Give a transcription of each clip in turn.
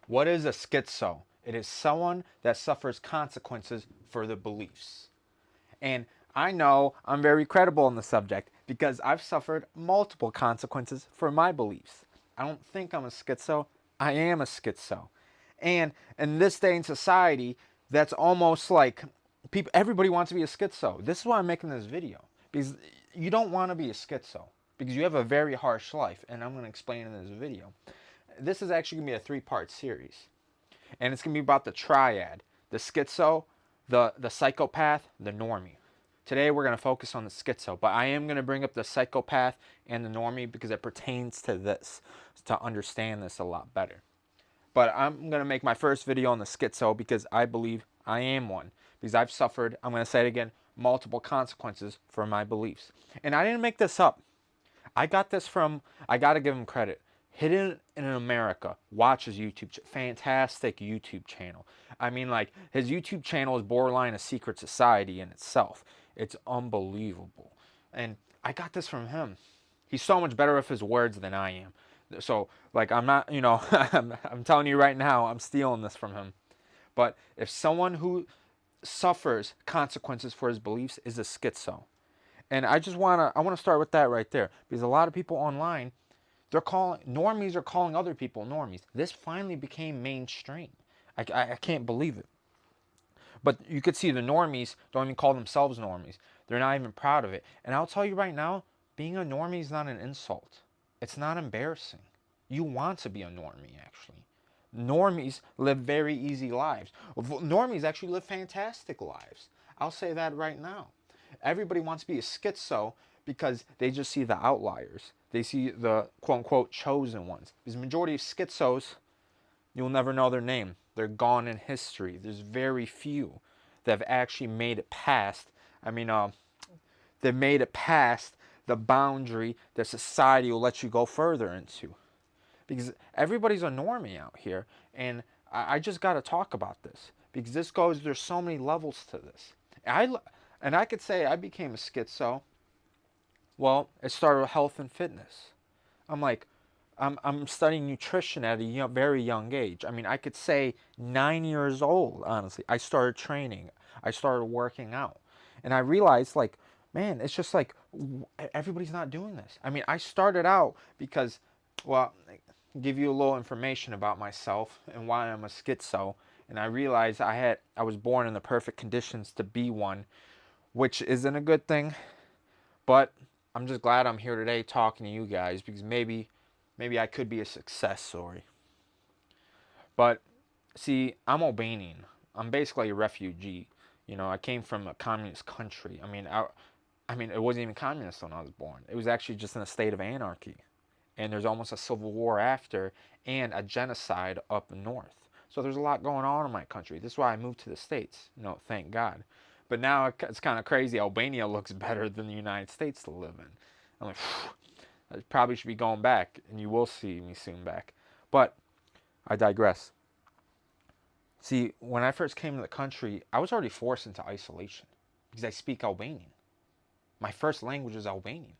What is a schizo? It is someone that suffers consequences for their beliefs. And I know I'm very credible on the subject because I've suffered multiple consequences for my beliefs. I don't think I'm a schizo. I am a schizo. And in this day in society, that's almost like people everybody wants to be a schizo. This is why I'm making this video. Because you don't want to be a schizo because you have a very harsh life, and I'm going to explain in this video. This is actually going to be a three-part series, and it's going to be about the triad: the schizo, the psychopath, the normie. Today we're going to focus on the schizo, but I am going to bring up the psychopath and the normie because it pertains to this, to understand this a lot better. But I'm going to make my first video on the schizo because I believe I am one. Because I've suffered, I'm going to say it again, multiple consequences for my beliefs. And I didn't make this up. I got this from, I got to give him credit. Hidden in America, watch his YouTube, fantastic YouTube channel. I mean, like, his YouTube channel is borderline a secret society in itself. It's unbelievable. And I got this from him. He's so much better with his words than I am. So, like, I'm not, I'm telling you right now, I'm stealing this from him. But if someone who suffers consequences for his beliefs is a schizo, and I want to start with that right there because a lot of people online, they're calling normies are calling other people normies. This finally became mainstream. I can't believe it. But you could see the normies don't even call themselves normies. They're not even proud of it. And I'll tell you right now, being a normie is not an insult. It's not embarrassing. You want to be a normie, actually. Normies live very easy lives. Normies actually live fantastic lives. I'll say that right now. Everybody wants to be a schizo because they just see the outliers. They see the quote unquote chosen ones. Because the majority of schizos, you'll never know their name. They're gone in history. There's very few that have actually made it past. I mean, they've made it past the boundary that society will let you go further into. Because everybody's a normie out here, and I just got to talk about this because this goes. There's so many levels to this. And I could say I became a schizo. Well, it started with health and fitness. I'm like, I'm studying nutrition at a very young age. I mean, I could say 9 years old, honestly. I started training, I started working out. And I realized, like, man, it's just like everybody's not doing this. I mean, I started out because, well, give you a little information about myself and why I'm a schizo. And I realized I was born in the perfect conditions to be one, which isn't a good thing, but I'm just glad I'm here today talking to you guys because maybe I could be a success story. But see, I'm Albanian. I'm basically a refugee. I came from a communist country. I mean, it wasn't even communist when I was born. It was actually just in a state of anarchy. And there's almost a civil war after and a genocide up north. So there's a lot going on in my country. This is why I moved to the States. Thank God. But now it's kind of crazy. Albania looks better than the United States to live in. I'm like, I probably should be going back, and you will see me soon back. But I digress. See, when I first came to the country, I was already forced into isolation because I speak Albanian. My first language is Albanian.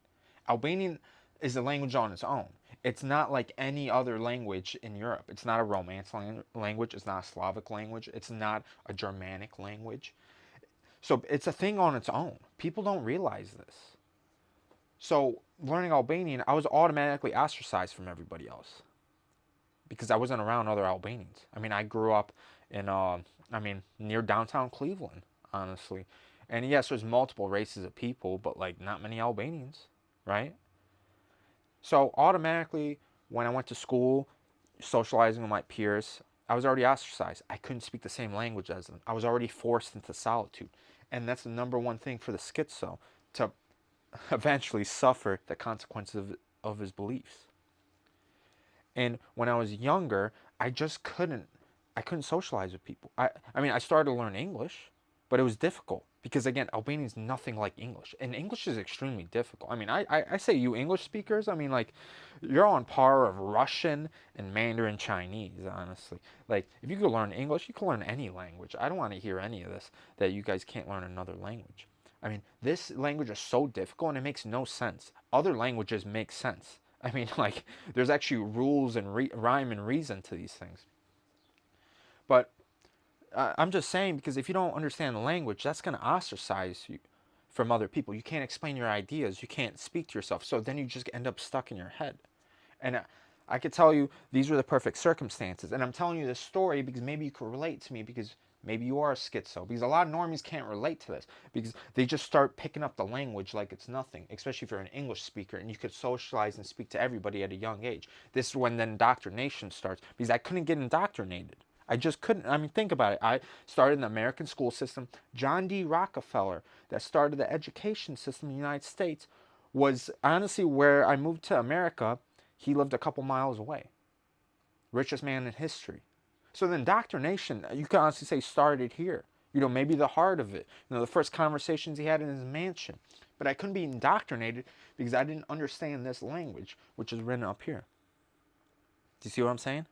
Albanian is a language on its own. It's not like any other language in Europe. It's not a Romance language. It's not a Slavic language. It's not a Germanic language. So it's a thing on its own. People don't realize this. So learning Albanian, I was automatically ostracized from everybody else because I wasn't around other Albanians. I mean, I grew up in, near downtown Cleveland, honestly. And yes, there's multiple races of people, but like not many Albanians, right? So automatically, when I went to school, socializing with my peers, I was already ostracized. I couldn't speak the same language as them. I was already forced into solitude. And that's the number one thing for the schizo, to eventually suffer the consequences of his beliefs. And when I was younger, I just couldn't socialize with people. I mean, I started to learn English, but it was difficult because again, Albanian is nothing like English, and English is extremely difficult. I mean, I say you English speakers, I mean, like, you're on par of Russian and Mandarin Chinese, honestly. Like, if you could learn English, you can learn any language. I don't want to hear any of this that you guys can't learn another language. I mean, this language is so difficult and it makes no sense. Other languages make sense. I mean, like, there's actually rules and rhyme and reason to these things. But I'm just saying, because if you don't understand the language, that's going to ostracize you from other people. You can't explain your ideas. You can't speak to yourself. So then you just end up stuck in your head. And I could tell you these were the perfect circumstances. And I'm telling you this story because maybe you could relate to me, because maybe you are a schizo. Because a lot of normies can't relate to this because they just start picking up the language like it's nothing, especially if you're an English speaker and you could socialize and speak to everybody at a young age. This is when then indoctrination starts, because I couldn't get indoctrinated. I just couldn't. I mean, think about it. I started in the American school system. John D. Rockefeller, that started the education system in the United States, was honestly where I moved to America. He lived a couple miles away. Richest man in history. So the indoctrination, you can honestly say, started here. Maybe the heart of it. The first conversations he had in his mansion. But I couldn't be indoctrinated because I didn't understand this language, which is written up here. Do you see what I'm saying?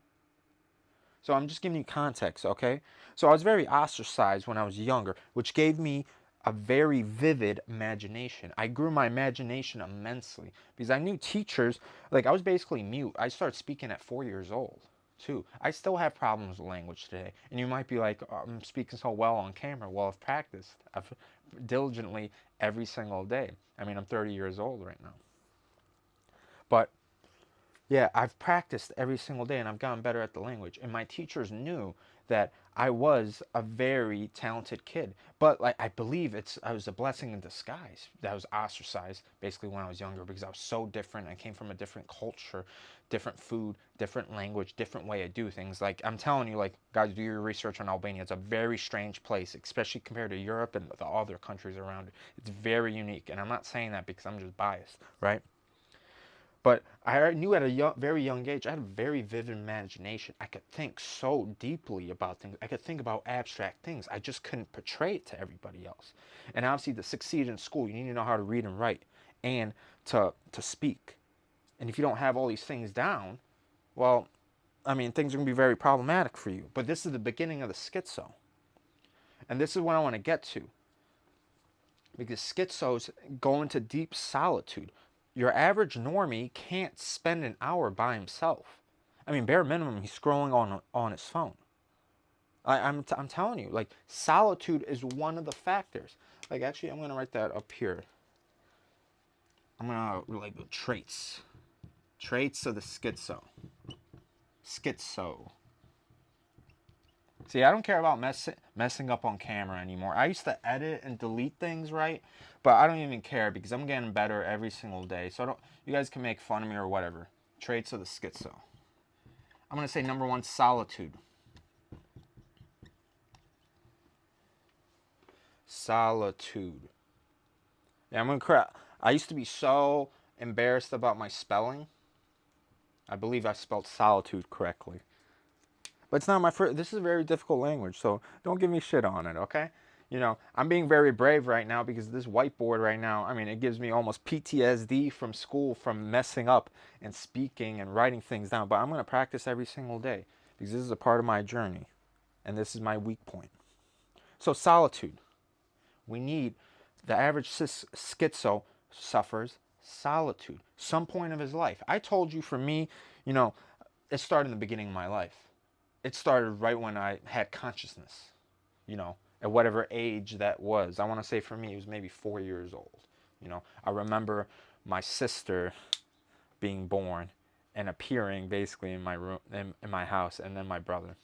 So I'm just giving you context, okay? So I was very ostracized when I was younger, which gave me a very vivid imagination. I grew my imagination immensely because I knew teachers, like I was basically mute. I started speaking at 4 years old, too. I still have problems with language today. And you might be like, oh, I'm speaking so well on camera. Well, I've practiced. I've diligently every single day. I mean, I'm 30 years old right now. But yeah, I've practiced every single day and I've gotten better at the language. And my teachers knew that I was a very talented kid. But like I believe I was a blessing in disguise that I was ostracized basically when I was younger, because I was so different. I came from a different culture, different food, different language, different way to do things. Like I'm telling you, like guys, do your research on Albania. It's a very strange place, especially compared to Europe and the other countries around it. It's very unique. And I'm not saying that because I'm just biased, right? But I knew at a very young age, I had a very vivid imagination. I could think so deeply about things. I could think about abstract things. I just couldn't portray it to everybody else. And obviously, to succeed in school, you need to know how to read and write and to speak. And if you don't have all these things down, well, I mean, things are going to be very problematic for you. But this is the beginning of the schizo. And this is what I want to get to. Because schizos go into deep solitude. Your average normie can't spend an hour by himself. I mean, bare minimum, he's scrolling on his phone. I'm telling you, like, solitude is one of the factors. Like, actually, I'm going to write that up here. I'm going to, like, traits. Traits of the schizo. Schizo. See, I don't care about messing up on camera anymore. I used to edit and delete things, right? But I don't even care because I'm getting better every single day. So you guys can make fun of me or whatever. Traits of the schizo. I'm going to say number one, solitude. Solitude. Yeah, I'm going to cry. I used to be so embarrassed about my spelling. I believe I spelled solitude correctly. But it's not my first. This is a very difficult language, so don't give me shit on it, okay? I'm being very brave right now because this whiteboard right now, I mean, it gives me almost PTSD from school from messing up and speaking and writing things down. But I'm going to practice every single day because this is a part of my journey and this is my weak point. So, solitude. We need the average schizo suffers solitude some point of his life. I told you, for me, it started in the beginning of my life. It started right when I had consciousness, at whatever age that was. I want to say for me, it was maybe 4 years old. I remember my sister being born and appearing basically in my room, in my house, and then my brother.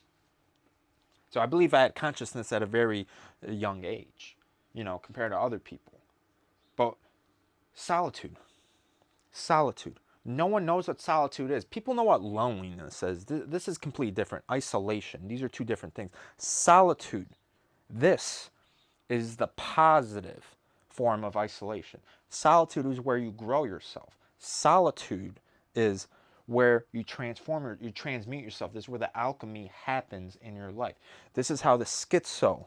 So I believe I had consciousness at a very young age, compared to other people. But solitude, solitude. No one knows what solitude is. People know what loneliness is. This is completely different. Isolation. These are two different things. Solitude. This is the positive form of isolation. Solitude is where you grow yourself. Solitude is where you you transmute yourself. This is where the alchemy happens in your life. This is how the schizo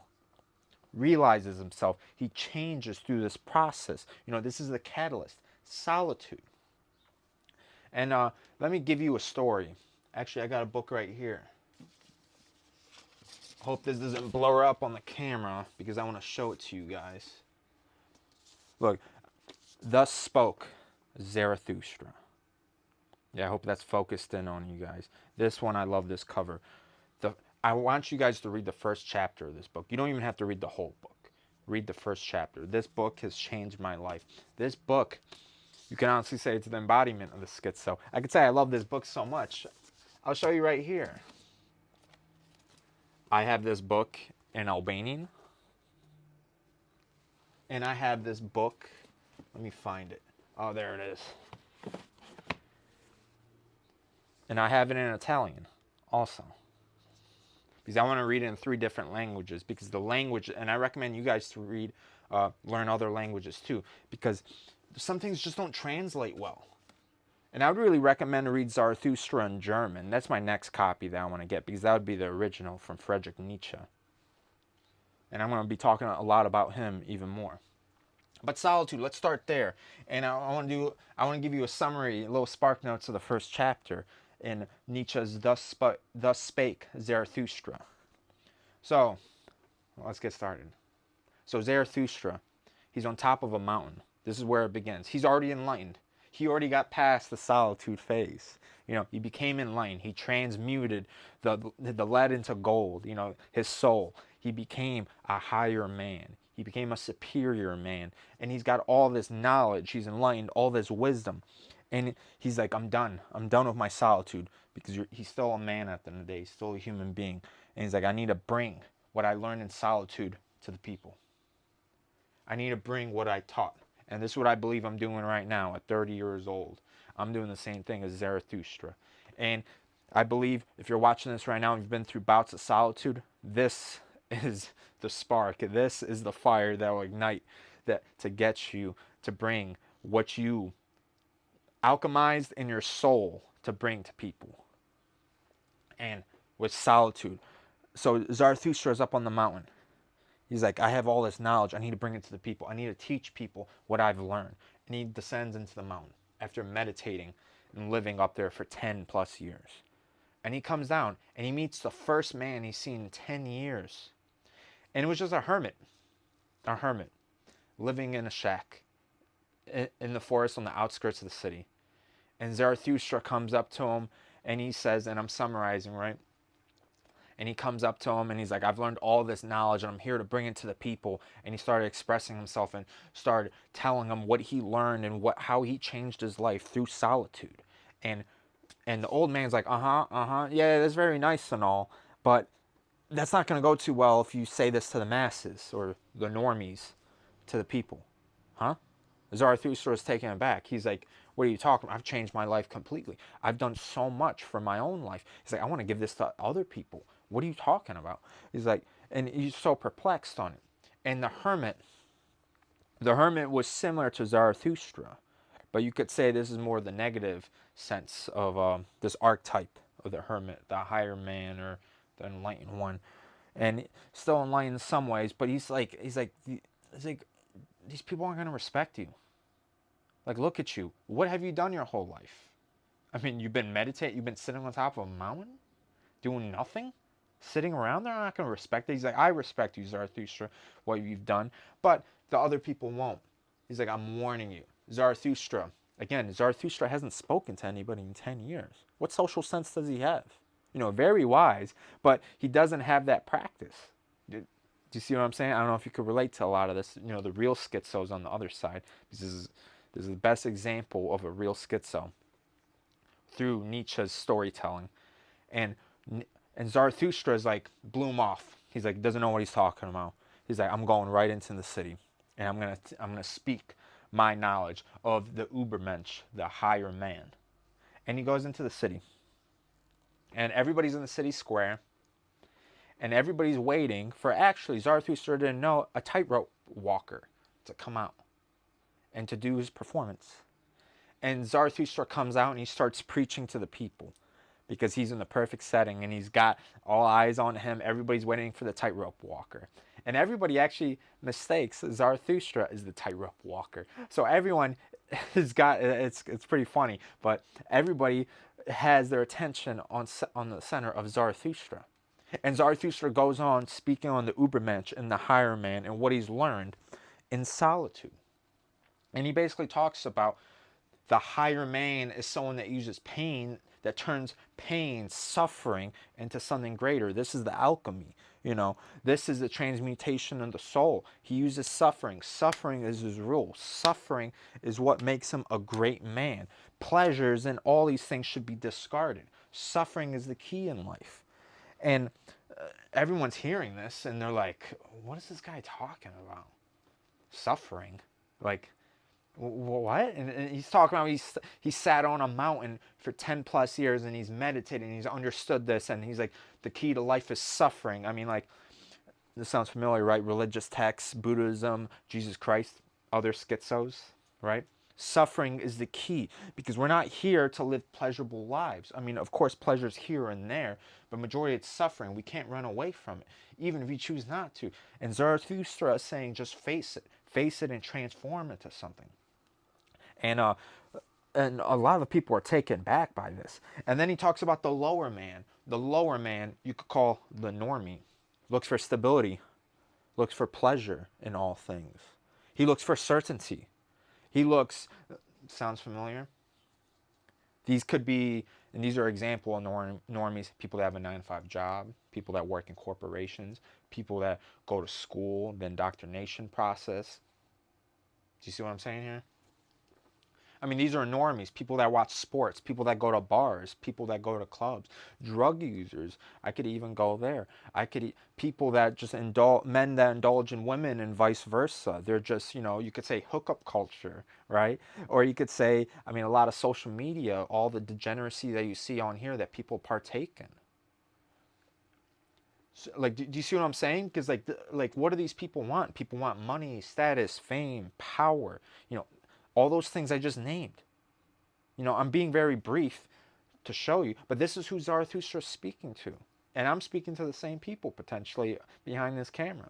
realizes himself. He changes through this process. This is the catalyst. Solitude. And let me give you a story. Actually, I got a book right here. Hope this doesn't blur up on the camera because I want to show it to you guys. Look, thus spoke Zarathustra. Yeah, I hope that's focused in on you guys. This one, I love this cover. I want you guys to read the first chapter of this book. You don't even have to read the whole book. Read the first chapter. This book has changed my life. This book, you can honestly say it's the embodiment of the schizo. I could say I love this book so much. I'll show you right here. I have this book in Albanian. And I have this book. Let me find it. Oh, there it is. And I have it in Italian also. Because I want to read it in 3 different languages. Because the language, and I recommend you guys to read, learn other languages too. Because some things just don't translate well. And I would really recommend to read Zarathustra in German. That's my next copy that I want to get. Because that would be the original from Friedrich Nietzsche. And I'm going to be talking a lot about him even more. But solitude, let's start there. And I want to give you a summary, a little spark notes of the first chapter in Nietzsche's Thus Spake Zarathustra. So, let's get started. So Zarathustra, he's on top of a mountain. This is where it begins. He's already enlightened. He already got past the solitude phase. He became enlightened. He transmuted the lead into gold, his soul. He became a higher man. He became a superior man. And he's got all this knowledge. He's enlightened, all this wisdom. And he's like, I'm done. I'm done with my solitude. Because he's still a man at the end of the day. He's still a human being. And he's like, I need to bring what I learned in solitude to the people. I need to bring what I taught. And this is what I believe I'm doing right now at 30 years old. I'm doing the same thing as Zarathustra. And I believe if you're watching this right now and you've been through bouts of solitude, this is the spark. This is the fire that will ignite that to get you to bring what you alchemized in your soul to bring to people. And with solitude. So Zarathustra is up on the mountain. He's like, I have all this knowledge. I need to bring it to the people. I need to teach people what I've learned. And he descends into the mountain after meditating and living up there for 10 plus years. And he comes down and he meets the first man he's seen in 10 years. And it was just a hermit living in a shack in the forest on the outskirts of the city. And Zarathustra comes up to him and he says, and I'm summarizing, right? And he comes up to him and he's like, I've learned all this knowledge and I'm here to bring it to the people. And he started expressing himself and started telling them what he learned and how he changed his life through solitude. And the old man's like, yeah, that's very nice and all, but that's not going to go too well if you say this to the masses or the normies, to the people. Huh? Zarathustra is taken aback. He's like, what are you talking about? I've changed my life completely. I've done so much for my own life. He's like, I want to give this to other people. What are you talking about? He's like, and he's so perplexed on it. And the hermit was similar to Zarathustra, but you could say this is more the negative sense of this archetype of the hermit, the higher man or the enlightened one, and still enlightened in some ways. But he's like, these people aren't going to respect you. Like, look at you. What have you done your whole life? I mean, you've been meditating. You've been sitting on top of a mountain, doing nothing, sitting around. They're not going to respect it. He's like, I respect you, Zarathustra, what you've done, but the other people won't. He's like, I'm warning you, Zarathustra. Again, Zarathustra hasn't spoken to anybody in 10 years. What social sense does he have? Very wise, but he doesn't have that practice. Do you see what I'm saying? I don't know if you could relate to a lot of this. The real schizos on the other side. This is the best example of a real schizo through Nietzsche's storytelling. And Zarathustra is like, blew him off. He's like, doesn't know what he's talking about. He's like, I'm going right into the city. And I'm gonna speak my knowledge of the Übermensch, the higher man. And he goes into the city. And everybody's in the city square. And everybody's waiting for, actually, Zarathustra didn't know, a tightrope walker to come out and to do his performance. And Zarathustra comes out and he starts preaching to the people because he's in the perfect setting and he's got all eyes on him. Everybody's waiting for the tightrope walker. And everybody actually mistakes Zarathustra as the tightrope walker. So everyone has got, it's pretty funny, but everybody has their attention on the center of Zarathustra. And Zarathustra goes on speaking on the Übermensch and the higher man and what he's learned in solitude. And he basically talks about the higher man is someone that uses pain, that turns pain, suffering into something greater. This is the alchemy. This is the transmutation of the soul. He uses suffering. Suffering is his rule. Suffering is what makes him a great man. Pleasures and all these things should be discarded. Suffering is the key in life. And everyone's hearing this and they're like, what is this guy talking about? Suffering? Like, what? And he's talking about he sat on a mountain for 10 plus years and he's meditating and he's understood this, and he's like, the key to life is suffering. I mean, like, this sounds familiar, right? Religious texts, Buddhism, Jesus Christ, other schizos, right? Suffering is the key, because we're not here to live pleasurable lives. I mean, of course, pleasure's here and there, but majority it's suffering. We can't run away from it, even if we choose not to. And Zarathustra is saying, just face it and transform it to something. And and a lot of people are taken back by this. And then he talks about the lower man. The lower man you could call the normie. Looks for stability, looks for pleasure in all things. He looks for certainty. He looks, sounds familiar? These could be, and these are example of normies, people that have a 9-to-5 job, people that work in corporations, people that go to school, the indoctrination process. Do you see what I'm saying here? I mean, these are normies, people that watch sports, people that go to bars, people that go to clubs, drug users. I could even go there. People that just men that indulge in women and vice versa. They're just, you could say hookup culture, right? Or you could say, I mean, a lot of social media, all the degeneracy that you see on here that people partake in. So, like, do you see what I'm saying? Because like, what do these people want? People want money, status, fame, power. All those things I just named. I'm being very brief to show you, but this is who Zarathustra is speaking to. And I'm speaking to the same people potentially behind this camera.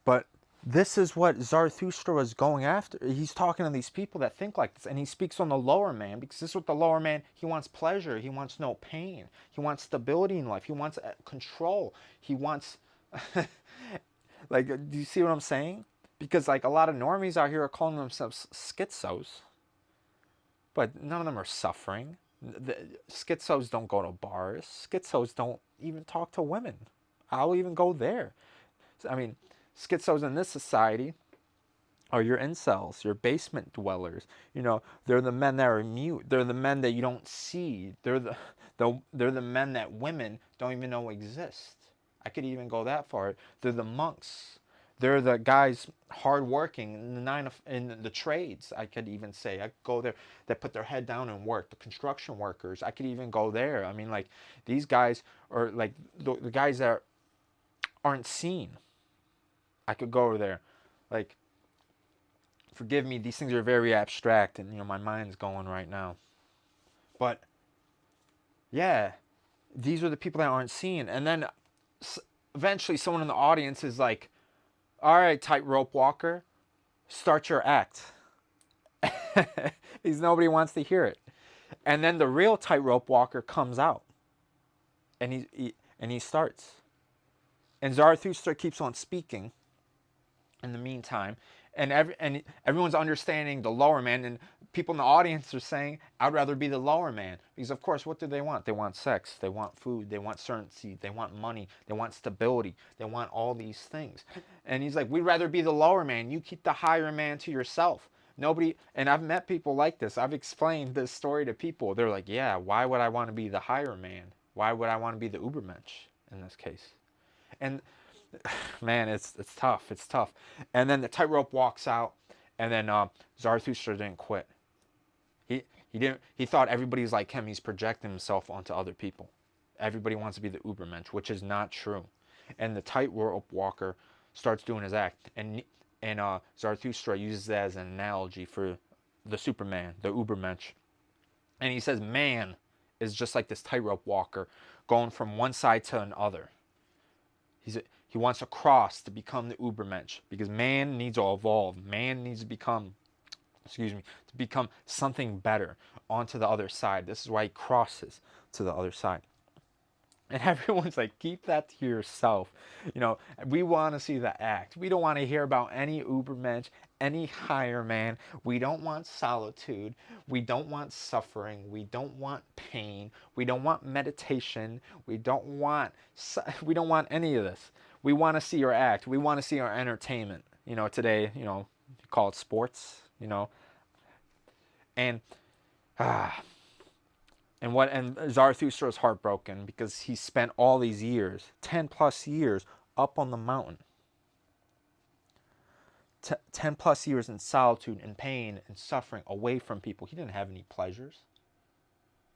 But this is what Zarathustra was going after. He's talking to these people that think like this, and he speaks on the lower man, because this is what the lower man, he wants pleasure, he wants no pain, he wants stability in life, he wants control, he wants, like, do you see what I'm saying? Because like a lot of normies out here are calling themselves schizos, but none of them are suffering. The schizos don't go to bars. Schizos don't even talk to women. I'll even go there. I mean, schizos in this society are your incels, your basement dwellers. They're the men that are mute. They're the men that you don't see. They're the men that women don't even know exist. I could even go that far. They're the monks. They're the guys hardworking in the trades. I could even say I could go there, that put their head down and work. The construction workers. I could even go there. I mean, like, these guys are like the guys that aren't seen. I could go over there. Like, forgive me, these things are very abstract, and my mind's going right now. But yeah, these are the people that aren't seen. And then eventually someone in the audience is like, all right, tightrope walker, start your act. Because nobody wants to hear it. And then the real tightrope walker comes out. And he starts. And Zarathustra keeps on speaking in the meantime. And everyone's understanding the lower man, and people in the audience are saying, I'd rather be the lower man. Because of course, what do they want? They want sex, they want food, they want certainty, they want money, they want stability, they want all these things. And he's like, we'd rather be the lower man. You keep the higher man to yourself. Nobody, and I've met people like this. I've explained this story to people. They're like, yeah, why would I want to be the higher man? Why would I want to be the Ubermensch in this case? And man, it's tough. It's tough. And then the tightrope walks out, and then Zarathustra didn't quit. He didn't. He thought everybody's like him. He's projecting himself onto other people. Everybody wants to be the Ubermensch, which is not true. And the tightrope walker starts doing his act, and Zarathustra uses that as an analogy for the Superman, the Ubermensch. And he says, man is just like this tightrope walker going from one side to another. He wants to cross to become the Ubermensch, because man needs to evolve. Man needs to become, to become something better onto the other side. This is why he crosses to the other side. And everyone's like, keep that to yourself. We want to see the act. We don't want to hear about any Ubermensch, any higher man. We don't want solitude. We don't want suffering. We don't want pain. We don't want meditation. We don't want any of this. We want to see your act. We want to see our entertainment. Today, call it sports, and ah, and Zarathustra is heartbroken because he spent all these years, 10 plus years, up on the mountain. 10 plus years in solitude and pain and suffering away from people. He didn't have any pleasures.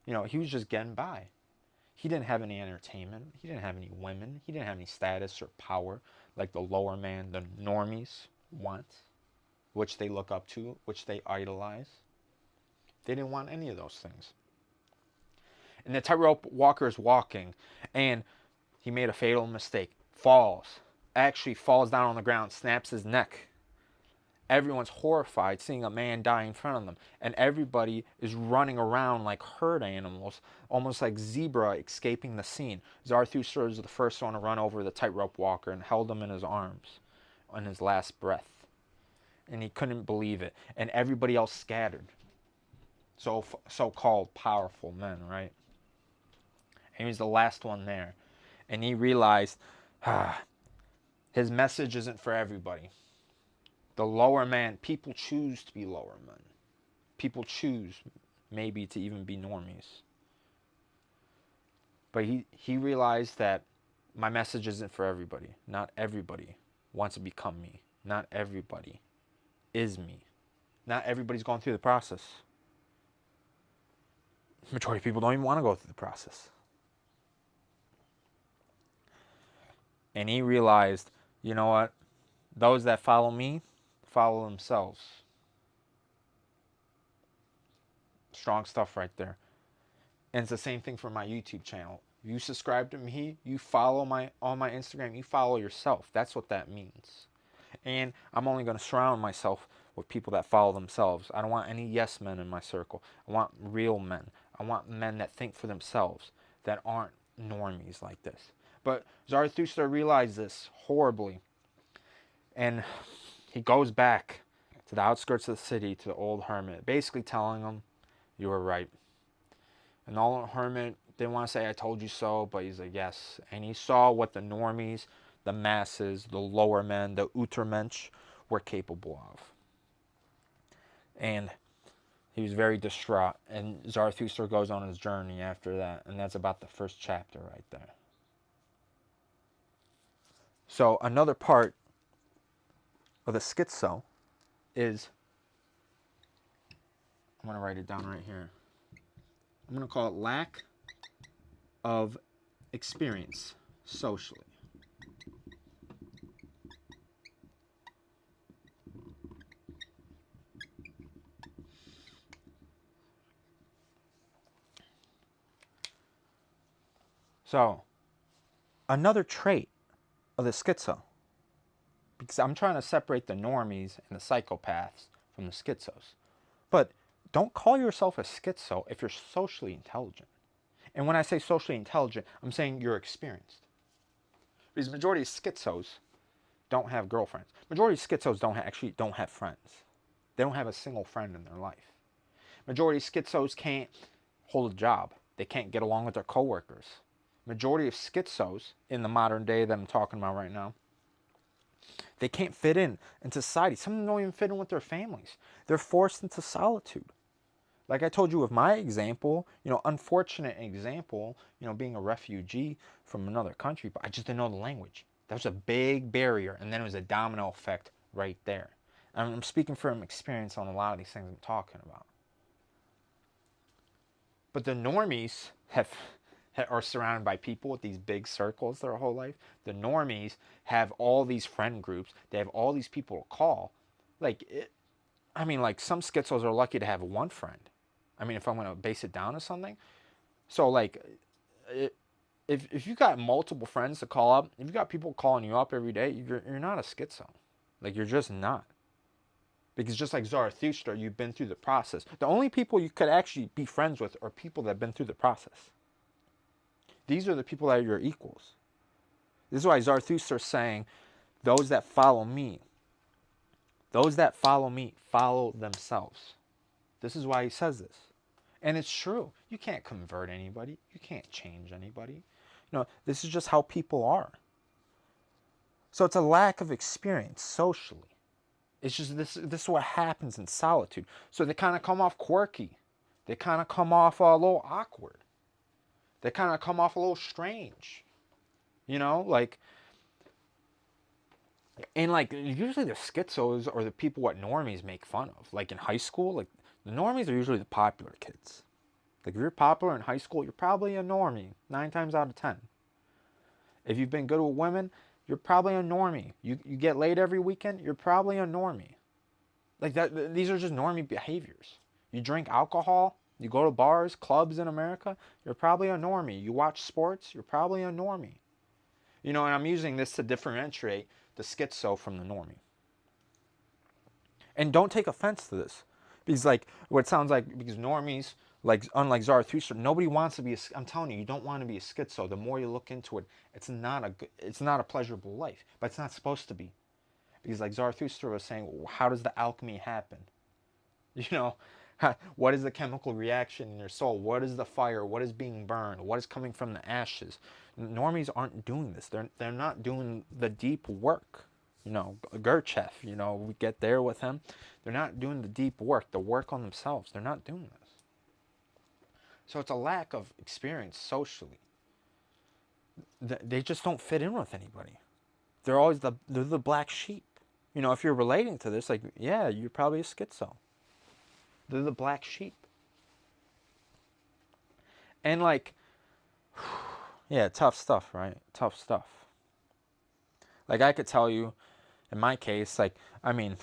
He was just getting by. He didn't have any entertainment. He didn't have any women. He didn't have any status or power like the lower man, the normies want, which they look up to, which they idolize. They didn't want any of those things. And the tightrope walker is walking, and he made a fatal mistake. Actually falls down on the ground, snaps his neck. Everyone's horrified seeing a man die in front of them, and everybody is running around like herd animals, almost like zebra escaping the scene. Zarathustra was the first one to run over the tightrope walker and held him in his arms on his last breath. And he couldn't believe it, and everybody else scattered. So-called powerful men, right? And he was the last one there. And he realized his message isn't for everybody. The lower man, people choose to be lower men. People choose maybe to even be normies. But he realized that my message isn't for everybody. Not everybody wants to become me. Not everybody is me. Not everybody's going through the process. The majority of people don't even want to go through the process. And he realized, you know what? Those that follow me, follow themselves. Strong stuff right there. And it's the same thing for my YouTube channel. You subscribe to me, you follow on my Instagram, you follow yourself. That's what that means. And I'm only going to surround myself with people that follow themselves. I don't want any yes men in my circle. I want real men. I want men that think for themselves, that aren't normies like this. But Zarathustra realized this horribly. And he goes back to the outskirts of the city, to the old hermit, basically telling him, you were right. And the old hermit didn't want to say, I told you so, but he's like, yes. And he saw what the normies, the masses, the lower men, the Untermensch were capable of. And he was very distraught. And Zarathustra goes on his journey after that. And that's about the first chapter right there. So another part of the schizo is, I'm going to write it down right here. I'm going to call it lack of experience socially. So, another trait of the schizo, because I'm trying to separate the normies and the psychopaths from the schizos. But don't call yourself a schizo if you're socially intelligent. And when I say socially intelligent, I'm saying you're experienced. Because the majority of schizos don't have girlfriends. Majority of schizos don't have friends. They don't have a single friend in their life. Majority of schizos can't hold a job. They can't get along with their coworkers. Majority of schizos in the modern day that I'm talking about right now, they can't fit into society. Some of them don't even fit in with their families. They're forced into solitude. Like I told you with my example, unfortunate example, being a refugee from another country, but I just didn't know the language. That was a big barrier, and then it was a domino effect right there. And I'm speaking from experience on a lot of these things I'm talking about. But the normies are surrounded by people with these big circles their whole life. The normies have all these friend groups. They have all these people to call. Like some schizos are lucky to have one friend. If I'm going to base it down to something. So, if you got multiple friends to call up, if you got people calling you up every day, you're not a schizo. You're just not. Because just like Zarathustra, you've been through the process. The only people you could actually be friends with are people that have been through the process. These are the people that are your equals. This is why Zarathustra is saying, those that follow me, follow themselves. This is why he says this. And it's true. You can't convert anybody. You can't change anybody. This is just how people are. So it's a lack of experience socially. It's just this is what happens in solitude. So they kind of come off quirky. They kind of come off a little awkward. They kind of come off a little strange. Like, and like usually the schizos are the people what normies make fun of. Like in high school, like the normies are usually the popular kids. Like if you're popular in high school, you're probably a normie 9 times out of 10. If you've been good with women, you're probably a normie. You get laid every weekend, you're probably a normie. Like that, these are just normie behaviors. You drink alcohol, you go to bars, clubs in America, you're probably a normie. You watch sports, you're probably a normie. And I'm using this to differentiate the schizo from the normie. And don't take offense to this. Because like what it sounds like, because normies, like unlike Zarathustra, nobody wants to be I'm telling you, you don't want to be a schizo. The more you look into it, it's not a pleasurable life. But it's not supposed to be. Because like Zarathustra was saying, how does the alchemy happen? What is the chemical reaction in your soul? What is the fire? What is being burned? What is coming from the ashes? Normies aren't doing this. They're not doing the deep work. Gurdjieff, we get there with him. They're not doing the deep work, the work on themselves. They're not doing this. So it's a lack of experience socially. They just don't fit in with anybody. They're the black sheep. If you're relating to this, like, yeah, you're probably a schizo. They're the black sheep. And like, yeah, tough stuff, right? Tough stuff. Like I could tell you, in my case, like, I mean,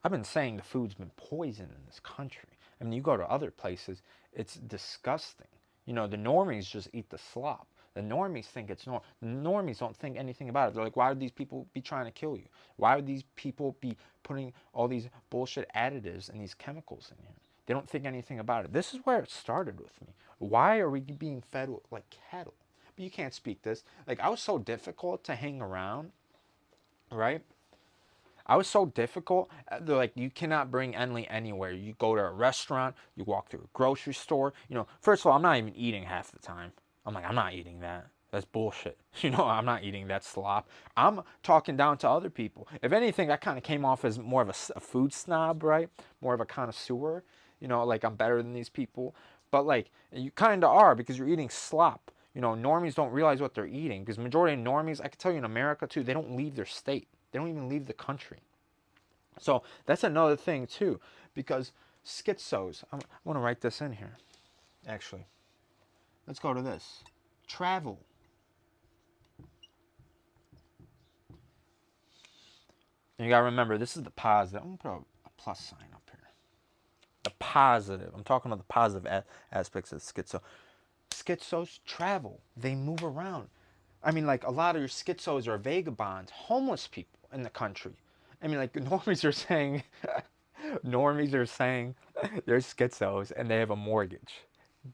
I've been saying the food's been poisoned in this country. I mean, you go to other places, it's disgusting. The normies just eat the slop. The normies think it's normal. The normies don't think anything about it. They're like, why would these people be trying to kill you? Why would these people be putting all these bullshit additives and these chemicals in here? They don't think anything about it. This is where it started with me. Why are we being fed like cattle? But you can't speak this. Like, I was so difficult to hang around, right? I was so difficult. They're like, you cannot bring Enly anywhere. You go to a restaurant, you walk through a grocery store. First of all, I'm not even eating half the time. I'm like, I'm not eating that. That's bullshit. I'm not eating that slop. I'm talking down to other people. If anything, I kind of came off as more of a food snob, right? More of a connoisseur. Like I'm better than these people. But like, you kind of are because you're eating slop. Normies don't realize what they're eating because majority of normies, I can tell you in America too, they don't leave their state. They don't even leave the country. So that's another thing too, because schizos, I want to write this in here, actually. Let's go to this. Travel. And you got to remember, this is the positive. I'm going to put a plus sign up here. The positive. I'm talking about the positive aspects of schizo. Schizos travel. They move around. I mean, like, a lot of your schizos are vagabonds, homeless people in the country. I mean, like, normies are saying, they're schizos and they have a mortgage.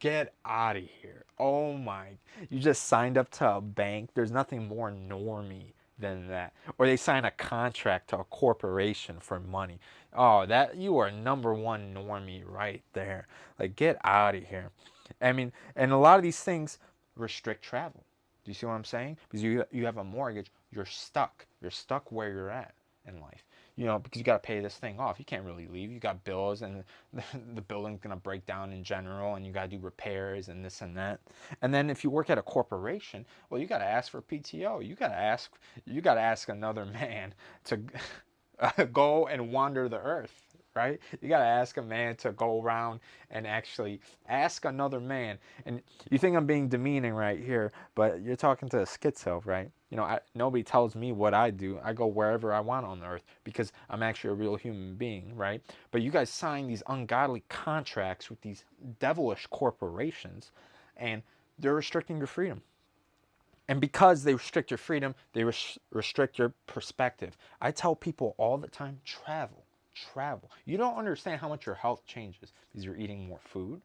Get out of here. Oh my. You just signed up to a bank. There's nothing more normie than that. Or they sign a contract to a corporation for money. Oh, that you are number one normie right there. Like, get out of here. I mean, and a lot of these things restrict travel. Do you see what I'm saying? Because you have a mortgage, you're stuck. You're stuck where you're at in life. Because you got to pay this thing off. You can't really leave. You got bills, and the building's gonna break down in general, and you got to do repairs and this and that. And then if you work at a corporation, well, you got to ask for PTO. You got to ask another man to go and wander the earth. Right? You got to ask a man to go around and actually ask another man. And you think I'm being demeaning right here, but you're talking to a schizo, right? Nobody tells me what I do. I go wherever I want on the earth because I'm actually a real human being, right? But you guys sign these ungodly contracts with these devilish corporations, and they're restricting your freedom. And because they restrict your freedom, they restrict your perspective. I tell people all the time, travel. You don't understand how much your health changes because you're eating more food.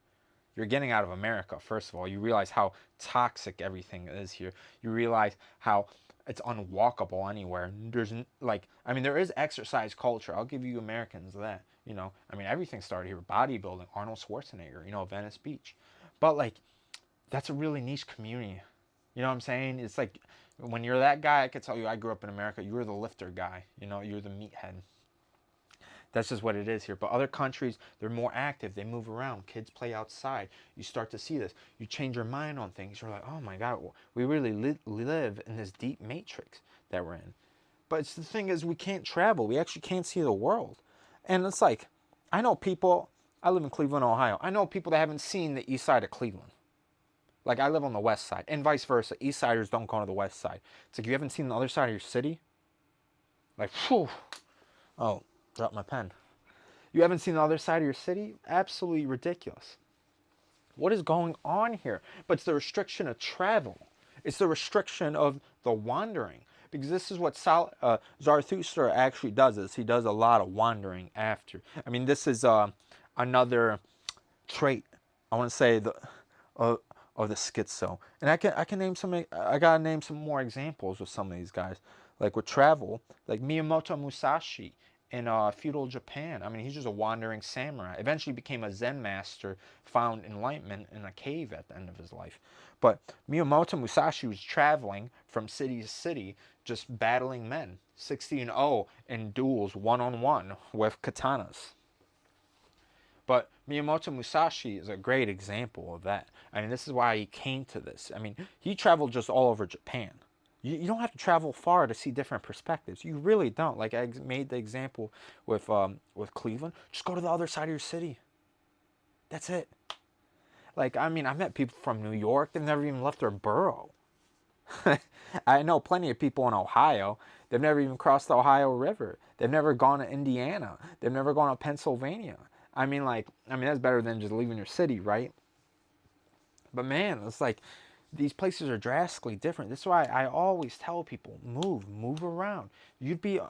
You're getting out of America, first of all. You realize how toxic everything is here. You realize how it's unwalkable anywhere. There's like, I mean, there is exercise culture. I'll give you Americans that. You know, I mean, everything started here. Bodybuilding, Arnold Schwarzenegger, you know, Venice Beach. But like, that's a really niche community. You know what I'm saying? It's like when you're that guy, I could tell you, I grew up in America. You were the lifter guy. You know, you're the meathead. That's just what it is here. But other countries, they're more active. They move around. Kids play outside. You start to see this. You change your mind on things. You're like, oh my God, we really live in this deep matrix that we're in. But it's the thing is, we can't travel. We actually can't see the world. And it's like, I know people, I live in Cleveland, Ohio. I know people that haven't seen the east side of Cleveland. Like, I live on the west side, and vice versa. East siders don't go to the west side. It's like, you haven't seen the other side of your city? Like, whew. Oh, dropped my pen. You haven't seen the other side of your city? Absolutely ridiculous. What is going on here? But it's the restriction of travel. It's the restriction of the wandering. Because this is what Zarathustra actually does. Is he does a lot of wandering after. I mean, this is another trait. I want to say uh, of the schizo. And I can name some. I gotta name some more examples with some of these guys. Like with travel, like Miyamoto Musashi in feudal Japan. I mean, he's just a wandering samurai. Eventually became a Zen master, found enlightenment in a cave at the end of his life. But Miyamoto Musashi was traveling from city to city, just battling men, 60-0 in duels, one-on-one with katanas. But Miyamoto Musashi is a great example of that. I mean, this is why he came to this. I mean, he traveled just all over Japan. You don't have to travel far to see different perspectives. You really don't. Like I made the example with Cleveland. Just go to the other side of your city. That's it. Like, I mean, I met people from New York. They've never even left their borough. I know plenty of people in Ohio. They've never even crossed the Ohio River. They've never gone to Indiana. They've never gone to Pennsylvania. I mean, that's better than just leaving your city, right? But man, it's like these places are drastically different. This is why I always tell people move around. You'd be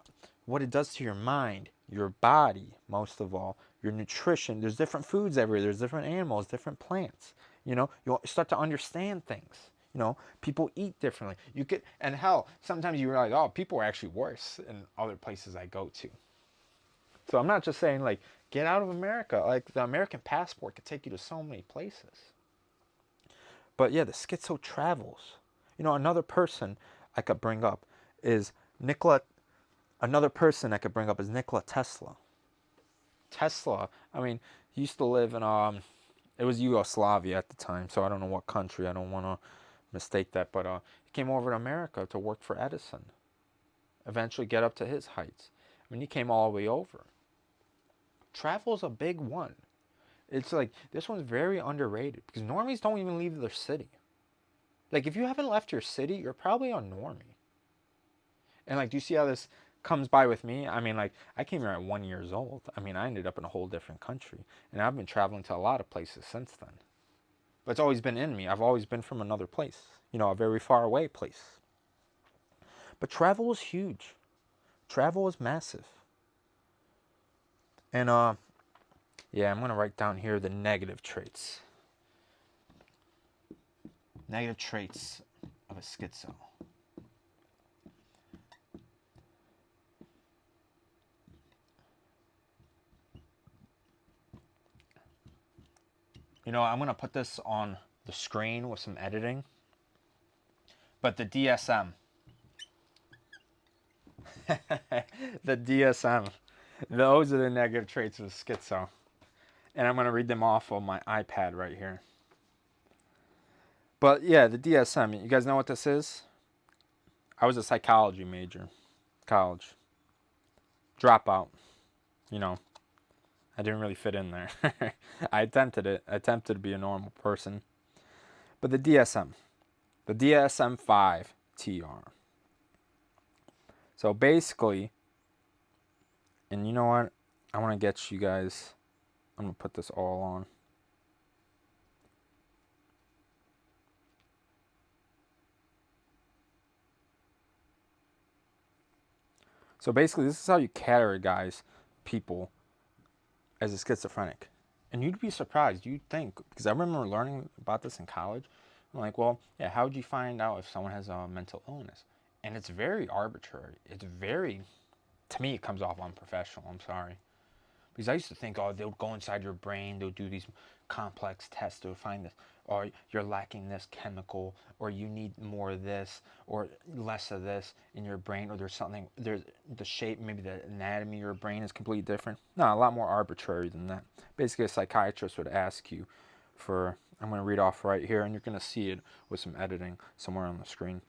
what it does to your mind, your body, most of all, your nutrition. There's different foods everywhere. There's different animals, different plants. You know, you'll start to understand things. You know, people eat differently. You could, and hell, sometimes you realize, oh, people are actually worse in other places I go to. So I'm not just saying like get out of America. Like the American passport could take you to so many places. But yeah, the schizo travels. You know, another person I could bring up is Nikola. Another person I could bring up is Nikola Tesla. Tesla. I mean, he used to live in it was Yugoslavia at the time, so I don't know what country. I don't want to mistake that, but he came over to America to work for Edison. Eventually, get up to his heights. I mean, he came all the way over. Travel is a big one. It's like this one's very underrated because normies don't even leave their city. Like if you haven't left your city, you're probably a normie. And like, do you see how this comes by with me? I mean, like I came here at 1 years old. I mean, I ended up in a whole different country, and I've been traveling to a lot of places since then. But it's always been in me. I've always been from another place, you know, a very far away place. But travel is huge. Travel is massive. And yeah, I'm gonna write down here the negative traits. Negative traits of a schizo. You know, I'm going to put this on the screen with some editing. But the DSM. The DSM. Those are the negative traits of schizo. And I'm going to read them off on my iPad right here. But yeah, the DSM. You guys know what this is? I was a psychology major. College. Dropout. You know, I didn't really fit in there. I attempted it. I attempted to be a normal person. But the DSM. The DSM 5 TR. So basically, and you know what? I want to get you guys, I'm going to put this all on. So basically, this is how you categorize people as a schizophrenic. And you'd be surprised. You'd think, because I remember learning about this in college. I'm like, well, yeah, how would you find out if someone has a mental illness? And it's very arbitrary. It's very, to me, it comes off unprofessional. I'm sorry. Because I used to think, oh, they'll go inside your brain, they'll do these complex tests to find this, or you're lacking this chemical, or you need more of this, or less of this in your brain, or there's something, there's the shape, maybe the anatomy of your brain is completely different. No, a lot more arbitrary than that. Basically, a psychiatrist would ask you for, I'm going to read off right here, and you're going to see it with some editing somewhere on the screen.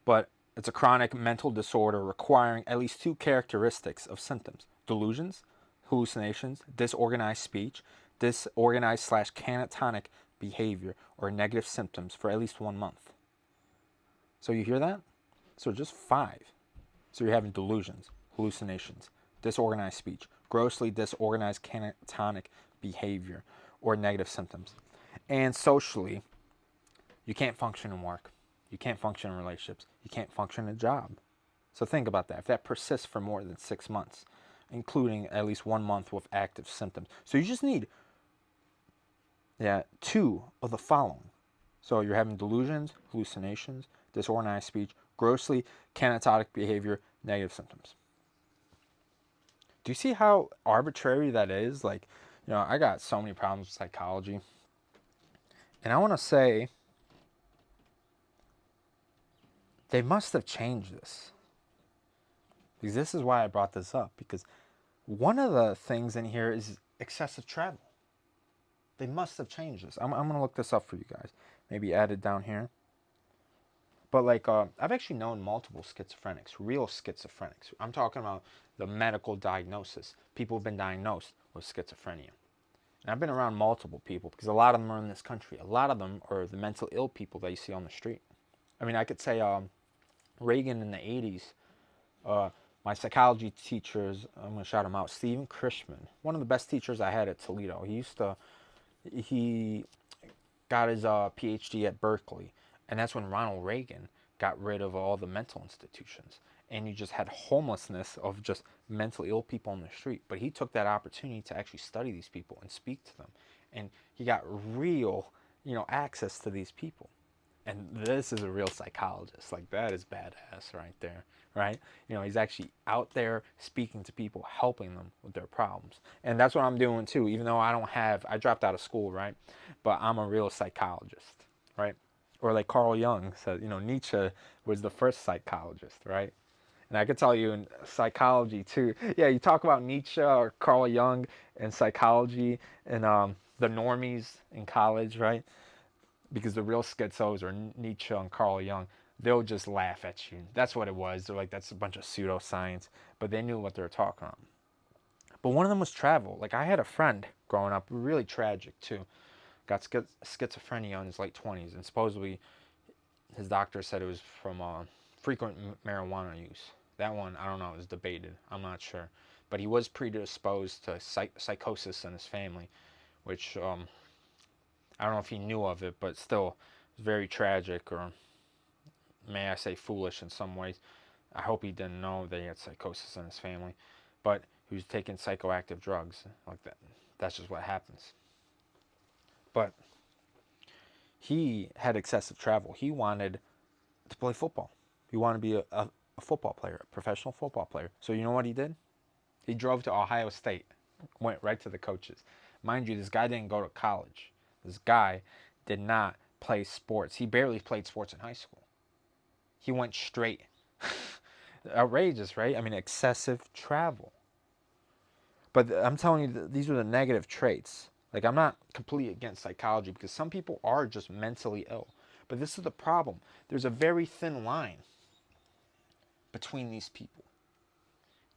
But it's a chronic mental disorder requiring at least two characteristics of symptoms: delusions, hallucinations, disorganized speech, disorganized slash catatonic behavior, or negative symptoms for at least 1 month. So you hear that? So just 5. So you're having delusions, hallucinations, disorganized speech, grossly disorganized catatonic behavior, or negative symptoms. And socially, you can't function in work. You can't function in relationships. You can't function in a job. So think about that. If that persists for more than 6 months, including at least 1 month with active symptoms. So you just need 2 of the following. So you're having delusions, hallucinations, disorganized speech, grossly catatonic behavior, negative symptoms. Do you see how arbitrary that is? Like, I got so many problems with psychology. And I want to say they must have changed this. Because this is why I brought this up. Because one of the things in here is excessive travel. They must have changed this. I'm going to look this up for you guys. Maybe add it down here. But like, I've actually known multiple schizophrenics, real schizophrenics. I'm talking about the medical diagnosis. People have been diagnosed with schizophrenia. And I've been around multiple people because a lot of them are in this country. A lot of them are the mental ill people that you see on the street. I mean, I could say Reagan in the 80s, my psychology teachers, I'm going to shout him out, Stephen Krishman, one of the best teachers I had at Toledo. He got his PhD at Berkeley, and that's when Ronald Reagan got rid of all the mental institutions. And you just had homelessness of just mentally ill people on the street. But he took that opportunity to actually study these people and speak to them. And he got real, access to these people. And this is a real psychologist. Like, that is badass right there, right? He's actually out there speaking to people, helping them with their problems. And that's what I'm doing too, even though I dropped out of school, right? But I'm a real psychologist, right? Or like Carl Jung said, Nietzsche was the first psychologist, right? And I could tell you in psychology too. Yeah, you talk about Nietzsche or Carl Jung and psychology and the normies in college, right? Because the real schizos are Nietzsche and Carl Jung. They'll just laugh at you. That's what it was. They're like, that's a bunch of pseudoscience. But they knew what they were talking about. But one of them was travel. Like, I had a friend growing up, really tragic too. Got schizophrenia in his late 20s. And supposedly his doctor said it was from frequent marijuana use. That one, I don't know, is debated. I'm not sure. But he was predisposed to psychosis in his family, which I don't know if he knew of it, but still, it's very tragic, or may I say foolish in some ways. I hope he didn't know that he had psychosis in his family, but he was taking psychoactive drugs like that. That's just what happens. But he had excessive travel. He wanted to play football. He wanted to be a football player, a professional football player. So you know what he did? He drove to Ohio State, went right to the coaches. Mind you, this guy didn't go to college. This guy did not play sports. He barely played sports in high school. He went straight. Outrageous, right? I mean, excessive travel. But I'm telling you, these are the negative traits. Like, I'm not completely against psychology because some people are just mentally ill. But this is the problem. There's a very thin line between these people.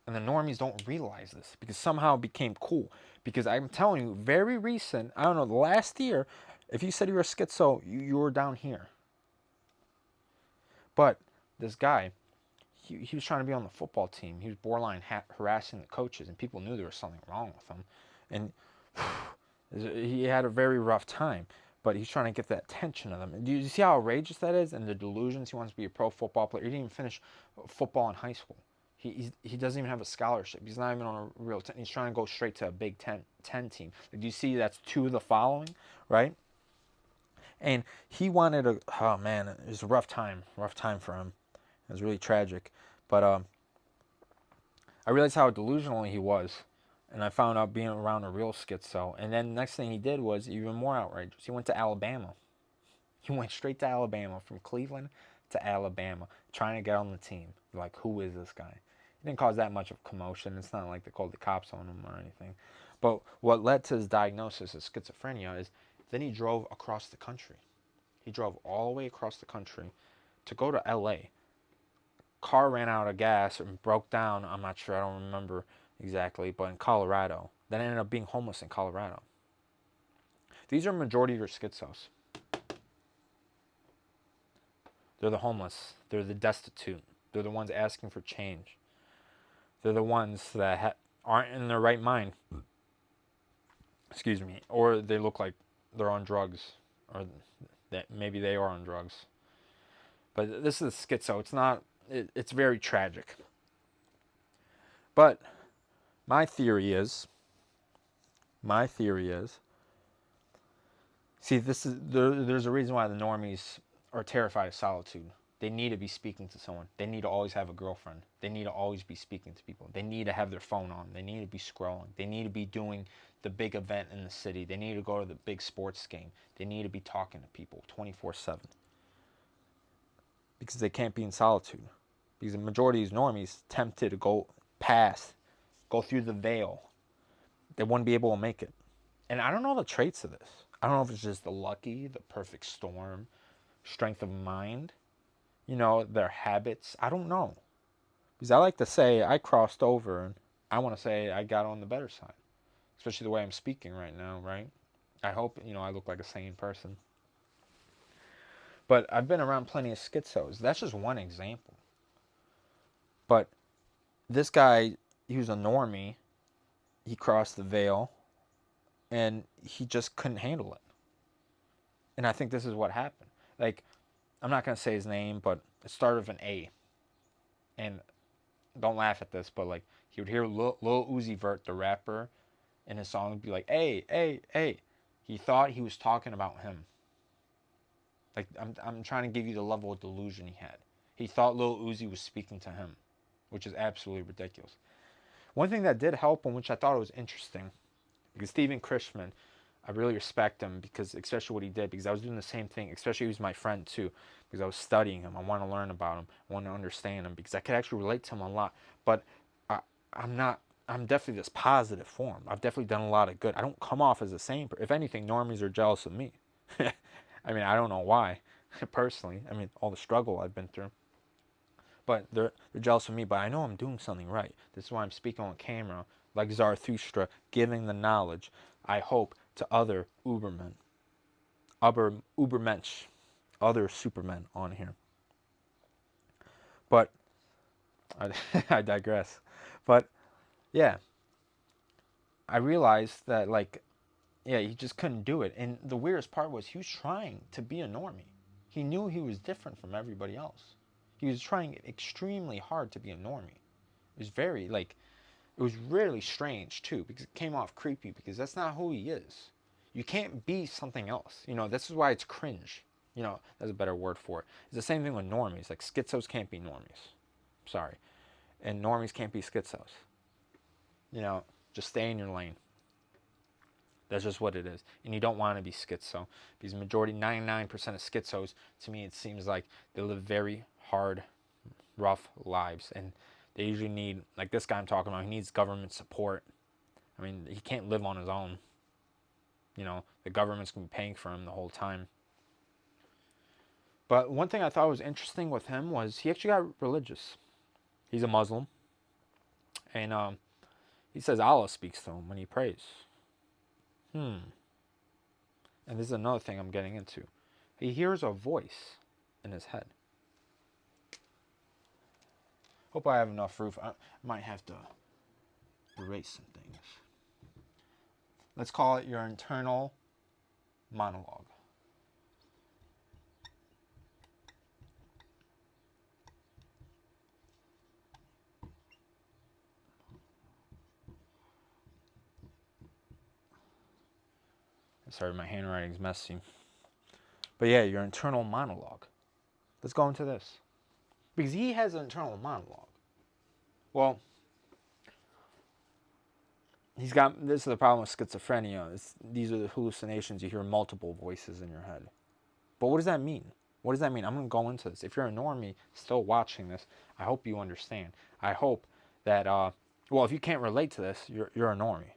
And the normies don't realize this because somehow it became cool. Because I'm telling you, very recent, I don't know, the last year, if you said you were a schizo, you were down here. But this guy, he was trying to be on the football team. He was borderline harassing the coaches, and people knew there was something wrong with him. And he had a very rough time. But he's trying to get that attention of them. Do you see how outrageous that is? And the delusions, he wants to be a pro football player. He didn't even finish football in high school. He doesn't even have a scholarship. He's not even on a real team. He's trying to go straight to a Big Ten team. Like, do you see that's two of the following, right? And he wanted a, oh man, it was a rough time for him. It was really tragic. But I realized how delusional he was. And I found out being around a real schizo. And then the next thing he did was even more outrageous. He went to Alabama. He went straight to Alabama, from Cleveland to Alabama, trying to get on the team. Like, who is this guy? He didn't cause that much of commotion. It's not like they called the cops on him or anything. But what led to his diagnosis of schizophrenia is then he drove across the country. He drove all the way across the country to go to LA. Car ran out of gas and broke down. I'm not sure. I don't remember exactly. But in Colorado. Then ended up being homeless in Colorado. These are majority of your schizos. They're the homeless. They're the destitute. They're the ones asking for change. They're the ones that aren't in their right mind. Excuse me. Or they look like they're on drugs. Or that maybe they are on drugs. But this is schizo. It's not. It's very tragic. But my theory is. See, there's a reason why the normies are terrified of solitude. They need to be speaking to someone. They need to always have a girlfriend. They need to always be speaking to people. They need to have their phone on. They need to be scrolling. They need to be doing the big event in the city. They need to go to the big sports game. They need to be talking to people 24/7. Because they can't be in solitude. Because the majority of these normies tempted to go through the veil. They wouldn't be able to make it. And I don't know the traits of this. I don't know if it's just the lucky, the perfect storm, strength of mind, their habits. I don't know. Because I like to say I crossed over, and I want to say I got on the better side. Especially the way I'm speaking right now, right? I hope, I look like a sane person. But I've been around plenty of schizos. That's just one example. But this guy, he was a normie. He crossed the veil, and he just couldn't handle it. And I think this is what happened. Like, I'm not going to say his name, but it started with an A. And don't laugh at this, but like, he would hear Lil Uzi Vert, the rapper, in his song would be like, hey, hey, hey. He thought he was talking about him. Like, I'm trying to give you the level of delusion he had. He thought Lil Uzi was speaking to him, which is absolutely ridiculous. One thing that did help him, which I thought was interesting, because Steven Krishman, I really respect him, because especially what he did, because I was doing the same thing, especially he was my friend too, because I was studying him. I want to learn about him. I want to understand him, because I could actually relate to him a lot. But I'm definitely this positive form. I've definitely done a lot of good. I don't come off as the same. If anything, normies are jealous of me. I mean, I don't know why, personally. I mean, all the struggle I've been through. But they're jealous of me, but I know I'm doing something right. This is why I'm speaking on camera, like Zarathustra, giving the knowledge, I hope, to other Ubermen, other Ubermensch, other Supermen on here. But I digress. But yeah, I realized that, like, yeah, he just couldn't do it. And the weirdest part was he was trying to be a normie. He knew he was different from everybody else. He was trying extremely hard to be a normie. It was very, like, it was really strange too, because it came off creepy, because that's not who he is. You can't be something else. This is why it's cringe. That's a better word for it. It's the same thing with normies. Like, schizos can't be normies. Sorry. And normies can't be schizos. Just stay in your lane. That's just what it is. And you don't want to be schizo. Because majority, 99% of schizos, to me, it seems like they live very hard, rough lives. And they usually need, like this guy I'm talking about, he needs government support. I mean, he can't live on his own. The government's going to be paying for him the whole time. But one thing I thought was interesting with him was he actually got religious. He's a Muslim. And he says Allah speaks to him when he prays. And this is another thing I'm getting into. He hears a voice in his head. Hope I have enough roof. I might have to erase some things. Let's call it your internal monologue. Sorry, my handwriting's messy. But yeah, your internal monologue. Let's go into this. Because he has an internal monologue. Well, he's got, this is the problem with schizophrenia. These are the hallucinations. You hear multiple voices in your head. But what does that mean? What does that mean? I'm going to go into this. If you're a normie still watching this, I hope you understand. I hope that, well, if you can't relate to this, you're a normie.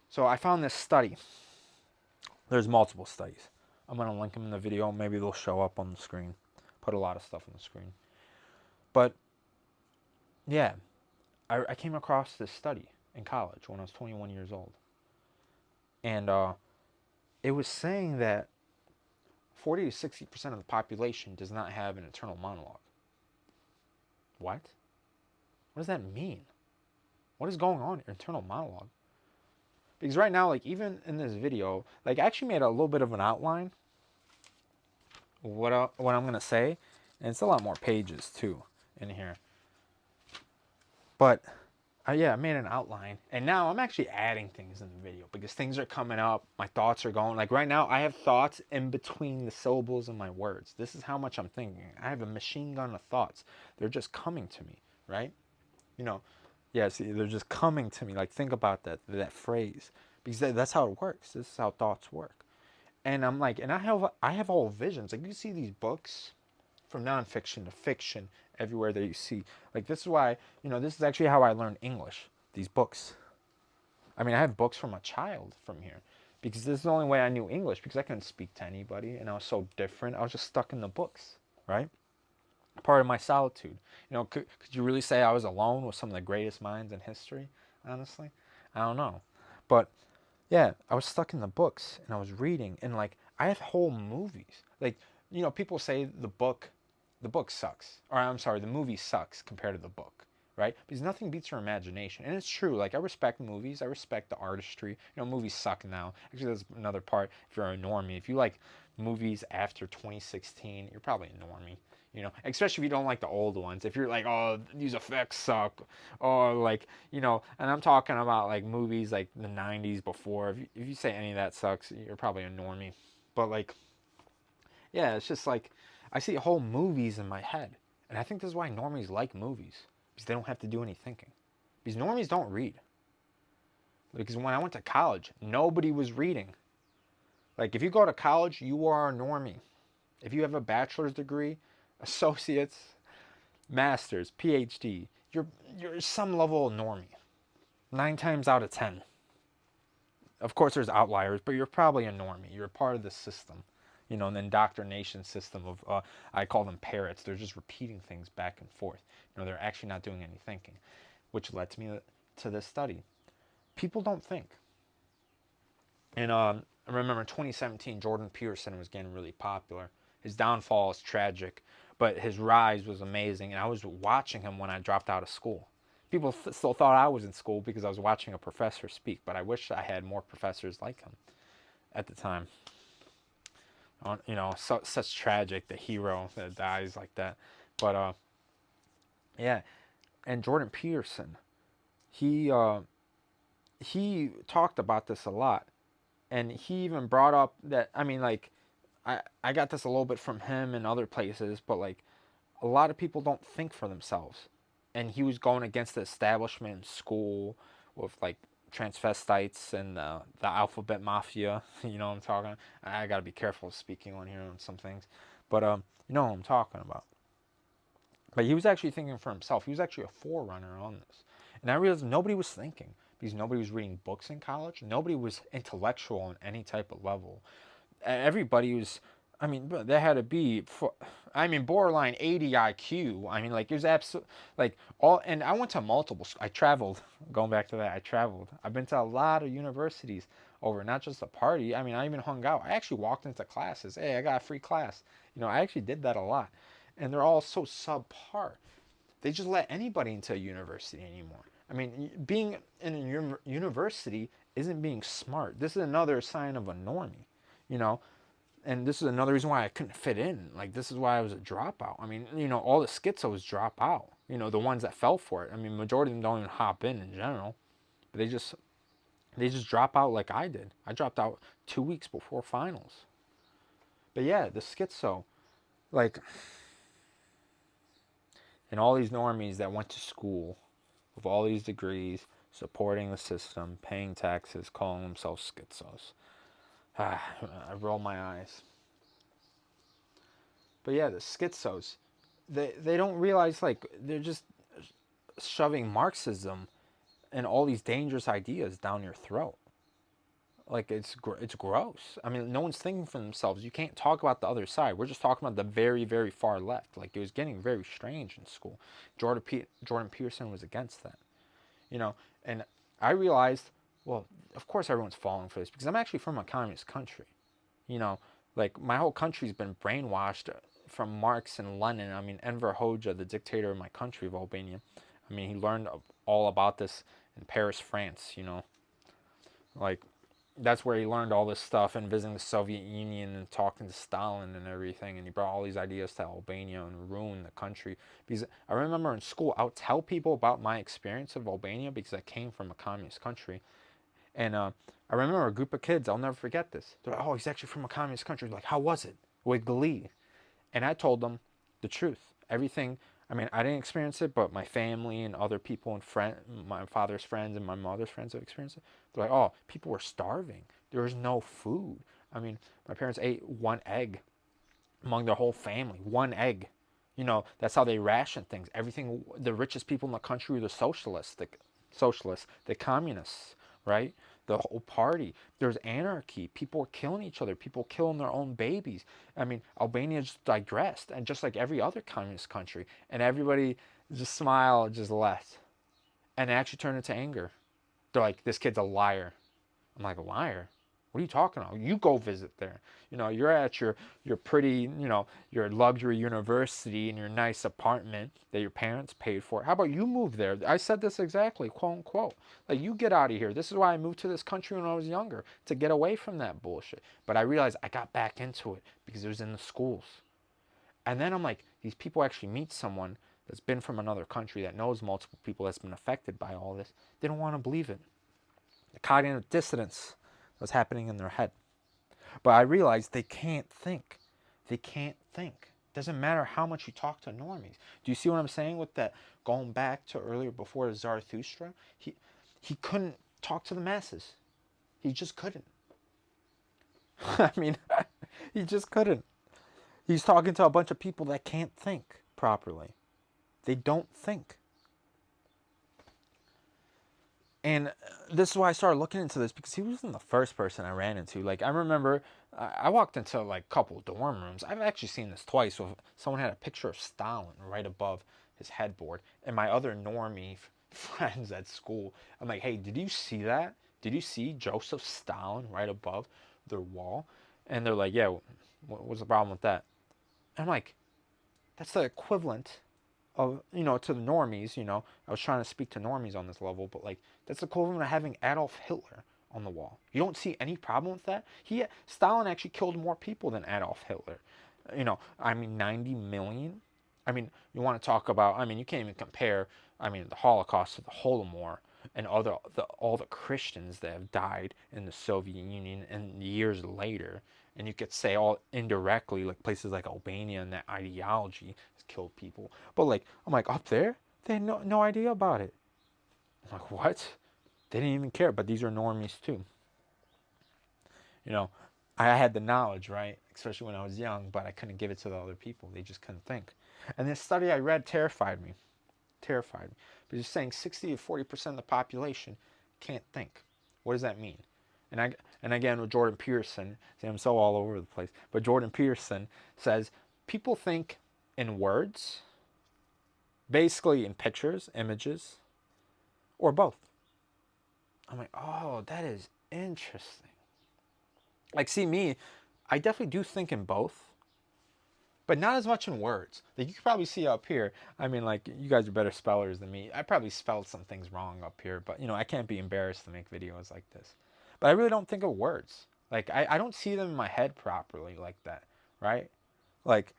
So I found this study. There's multiple studies. I'm going to link them in the video. Maybe they'll show up on the screen. Put a lot of stuff on the screen. But yeah, I came across this study in college when I was 21 years old. And it was saying that 40 to 60% of the population does not have an internal monologue. What? What does that mean? What is going on? Internal monologue? Because right now, like even in this video, like I actually made a little bit of an outline of what I'm gonna say, and it's a lot more pages too in here. But yeah, I made an outline, and now I'm actually adding things in the video because things are coming up. My thoughts are going. Like right now, I have thoughts in between the syllables of my words. This is how much I'm thinking. I have a machine gun of thoughts. They're just coming to me, right? You know, yeah. See, they're just coming to me. Like think about that phrase because that's how it works. This is how thoughts work. And I'm like, and I have all visions. Like you see these books from nonfiction to fiction everywhere that you see. Like this is why, this is actually how I learned English. These books. I mean, I have books from a child from here because this is the only way I knew English because I couldn't speak to anybody and I was so different. I was just stuck in the books, right? Part of my solitude. Could you really say I was alone with some of the greatest minds in history? Honestly, I don't know. But yeah, I was stuck in the books and I was reading and like I have whole movies. Like, people say the book sucks. Or I'm sorry, the movie sucks compared to the book, right? Because nothing beats your imagination. And it's true. Like I respect movies. I respect the artistry. Movies suck now. Actually, that's another part. If you're a normie, if you like movies after 2016, you're probably a normie. Especially if you don't like the old ones. If you're like, oh, these effects suck, or like, and I'm talking about like movies like the 90s before. If you say any of that sucks, you're probably a normie. But like, yeah, it's just like I see whole movies in my head. And I think this is why normies like movies. Because they don't have to do any thinking. Because normies don't read. Because when I went to college, nobody was reading. Like if you go to college, you are a normie. If you have a bachelor's degree, associates, master's, PhD, you're some level of normie. 9 times out of 10. Of course, there's outliers, but you're probably a normie. You're a part of the system. An indoctrination system of, I call them parrots. They're just repeating things back and forth. They're actually not doing any thinking, which led to me to this study. People don't think. And I remember in 2017, Jordan Peterson was getting really popular. His downfall is tragic, but his rise was amazing. And I was watching him when I dropped out of school. People still thought I was in school because I was watching a professor speak, but I wish I had more professors like him at the time. Such tragic, the hero that dies like that. But yeah, and Jordan Peterson, he he talked about this a lot, and he even brought up that I mean, like, I got this a little bit from him and other places, but like, a lot of people don't think for themselves, and he was going against the establishment in school with like transvestites and the alphabet mafia. You know what I'm talking. I gotta be careful speaking on here on some things, but you know what I'm talking about. But he was actually thinking for himself. He was actually a forerunner on this, and I realized nobody was thinking because nobody was reading books in college. Nobody was intellectual on any type of level. Everybody was. I mean, there had to be, borderline 80 IQ. I mean, like, it was absolute, like, all, and I went to multiple, I traveled, going back to that, I traveled. I've been to a lot of universities over, not just a party. I mean, I even hung out. I actually walked into classes. Hey, I got a free class. I actually did that a lot. And they're all so subpar. They just let anybody into a university anymore. I mean, being in a university isn't being smart. This is another sign of a normie, you know? And this is another reason why I couldn't fit in. Like, this is why I was a dropout. I mean, all the schizos drop out. The ones that fell for it. I mean, majority of them don't even hop in general. But they just They just drop out like I did. I dropped out 2 weeks before finals. But yeah, the schizo, like, and all these normies that went to school with all these degrees, supporting the system, paying taxes, calling themselves schizos. Ah, I roll my eyes. But yeah, the schizos, they don't realize, like, they're just shoving Marxism and all these dangerous ideas down your throat. Like, it's gross. I mean, no one's thinking for themselves. You can't talk about the other side. We're just talking about the very, very far left. Like, it was getting very strange in school. Jordan Peterson was against that, you know. And I realized, well, of course everyone's falling for this because I'm actually from a communist country. You know, like my whole country's been brainwashed from Marx and Lenin. I mean, Enver Hoxha, the dictator of my country of Albania. I mean, he learned all about this in Paris, France. You know, like that's where he learned all this stuff and visiting the Soviet Union and talking to Stalin and everything. And he brought all these ideas to Albania and ruined the country. Because I remember in school, I would tell people about my experience of Albania because I came from a communist country. And I remember a group of kids, I'll never forget this. They're like, oh, he's actually from a communist country. Like, how was it? With glee. And I told them the truth. Everything, I mean, I didn't experience it, but my family and other people and my father's friends and my mother's friends have experienced it. They're like, oh, people were starving. There was no food. I mean, my parents ate one egg among their whole family. One egg. You know, that's how they ration things. Everything, the richest people in the country were the communists, right? The whole party. There's anarchy. People are killing each other. People killing their own babies. I mean, Albania just digressed, and just like every other communist country, and everybody just smiled, just left, and it actually turned into anger. They're like, "This kid's a liar." I'm like, "A liar? What are you talking about? You go visit there. You know, you're at your pretty, you know, your luxury university in your nice apartment that your parents paid for. How about you move there?" I said this exactly, quote unquote. Like, you get out of here. This is why I moved to this country when I was younger, to get away from that bullshit. But I realized I got back into it because it was in the schools. And then I'm like, these people actually meet someone that's been from another country that knows multiple people that's been affected by all this. They don't want to believe it. The cognitive dissonance was happening in their head. But I realized they can't think. They can't think. Doesn't matter how much you talk to normies. Do you see what I'm saying with that? Going back to earlier before Zarathustra, he couldn't talk to the masses. He just couldn't. I mean, he just couldn't. He's talking to a bunch of people that can't think properly. They don't think. And this is why I started looking into this, because he wasn't the first person I ran into. Like, I remember I walked into like a couple dorm rooms. I've actually seen this twice. Where someone had a picture of Stalin right above his headboard, and my other normie friends at school. I'm like, hey, did you see that? Did you see Joseph Stalin right above their wall? And they're like, yeah. What's the problem with that? And I'm like, that's the equivalent of, you know, to the normies. You know, I was trying to speak to normies on this level, but like, that's the equivalent of having Adolf Hitler on the wall. You don't see any problem with that? Stalin actually killed more people than Adolf Hitler. You know, I mean, 90 million. I mean, you want to talk about, I mean, you can't even compare, I mean, the Holocaust to the Holodomor and all the Christians that have died in the Soviet Union and years later. And you could say all indirectly, like places like Albania and that ideology has killed people. But like, I'm like, up there, they had no idea about it. I'm like, what? They didn't even care. But these are normies too. You know, I had the knowledge, right? Especially when I was young, but I couldn't give it to the other people. They just couldn't think. And this study I read terrified me. Terrified me. Because it's saying 60 to 40% of the population can't think. What does that mean? And again with Jordan Peterson, see, I'm so all over the place. But Jordan Peterson says people think in words, basically in pictures, images, or both. I'm like, oh, that is interesting. Like, see me, I definitely do think in both, but not as much in words. Like, you can probably see up here. I mean, like, you guys are better spellers than me. I probably spelled some things wrong up here, but you know, I can't be embarrassed to make videos like this. But I really don't think of words. Like, I don't see them in my head properly like that, right? Like,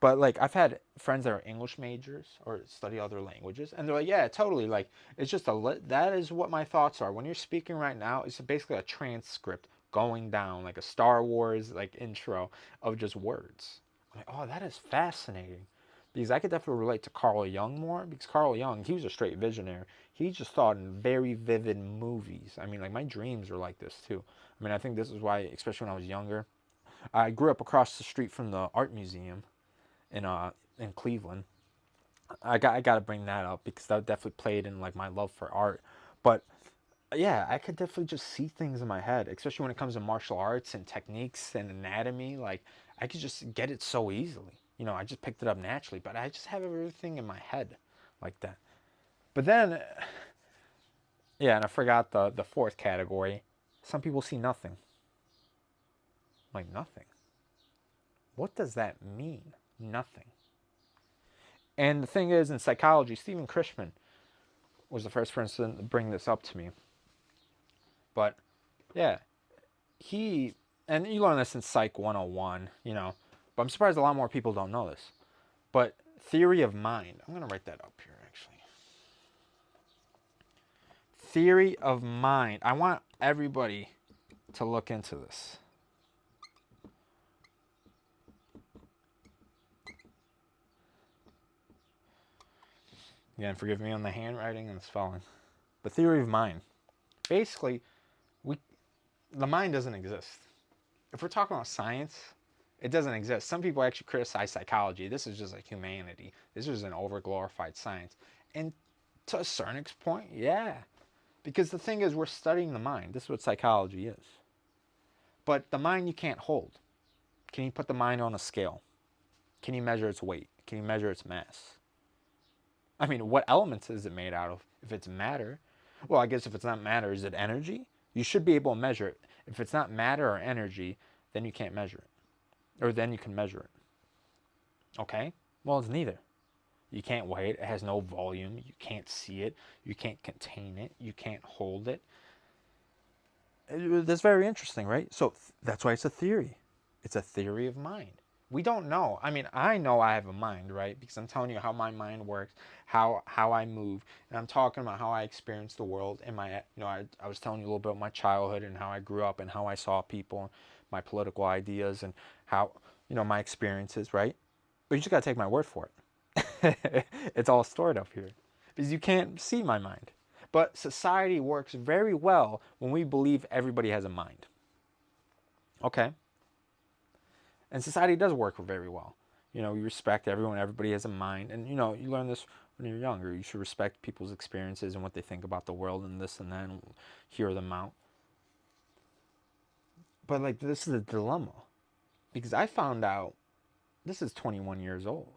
But like I've had friends that are English majors or study other languages, and they're like, yeah, totally. Like it's just that is what my thoughts are when you're speaking right now. It's basically a transcript going down like a Star Wars like intro of just words. I'm like, oh, that is fascinating. Because I could definitely relate to Carl Jung more because Carl Jung, he was a straight visionary. He just thought in very vivid movies. I mean, like my dreams are like this too. I mean, I think this is why, especially when I was younger, I grew up across the street from the art museum in Cleveland. I got to bring that up because that definitely played in like my love for art. But yeah, I could definitely just see things in my head, especially when it comes to martial arts and techniques and anatomy. Like I could just get it so easily. I just picked it up naturally, but I just have everything in my head like that. But then, yeah, and I forgot the fourth category. Some people see nothing. Like nothing. What does that mean? Nothing. And the thing is, in psychology, Stephen Krishman was the first person to bring this up to me. But yeah, he, and you learn this in Psych 101, but I'm surprised a lot more people don't know this. But theory of mind, I'm going to write that up here actually. Theory of mind. I want everybody to look into this. Again, forgive me on the handwriting and the spelling. The theory of mind. Basically, we the mind doesn't exist. If we're talking about science, it doesn't exist. Some people actually criticize psychology. This is just like humanity. This is an overglorified science. And to a certain point, yeah. Because the thing is, we're studying the mind. This is what psychology is. But the mind you can't hold. Can you put the mind on a scale? Can you measure its weight? Can you measure its mass? I mean, what elements is it made out of? If it's matter, well, I guess if it's not matter, is it energy? You should be able to measure it. If it's not matter or energy, then you can't measure it. Or then you can measure it. Okay? Well, it's neither. You can't weigh it. It has no volume. You can't see it. You can't contain it. You can't hold it. That's very interesting, right? So that's why it's a theory. It's a theory of mind. We don't know. I mean, I know I have a mind, right? Because I'm telling you how my mind works, how I move, and I'm talking about how I experience the world. And I was telling you a little bit about my childhood and how I grew up and how I saw people, my political ideas, and how my experiences, right? But you just gotta take my word for it. It's all stored up here because you can't see my mind. But society works very well when we believe everybody has a mind. Okay? And society does work very well. We respect everyone, everybody has a mind. And, you learn this when you're younger. You should respect people's experiences and what they think about the world and this and that and hear them out. But, like, this is a dilemma. Because I found out this is 21 years old.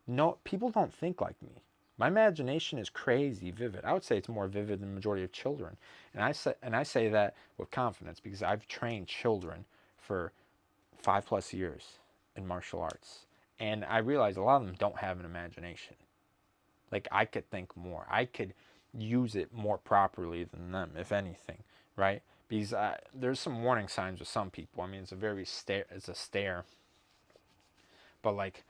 No, people don't think like me. My imagination is crazy vivid. I would say it's more vivid than the majority of children. And I say that with confidence because I've trained children for 5+ years in martial arts. And I realize a lot of them don't have an imagination. Like I could think more. I could use it more properly than them, if anything, right? Because there's some warning signs with some people. I mean, it's a stare. But like,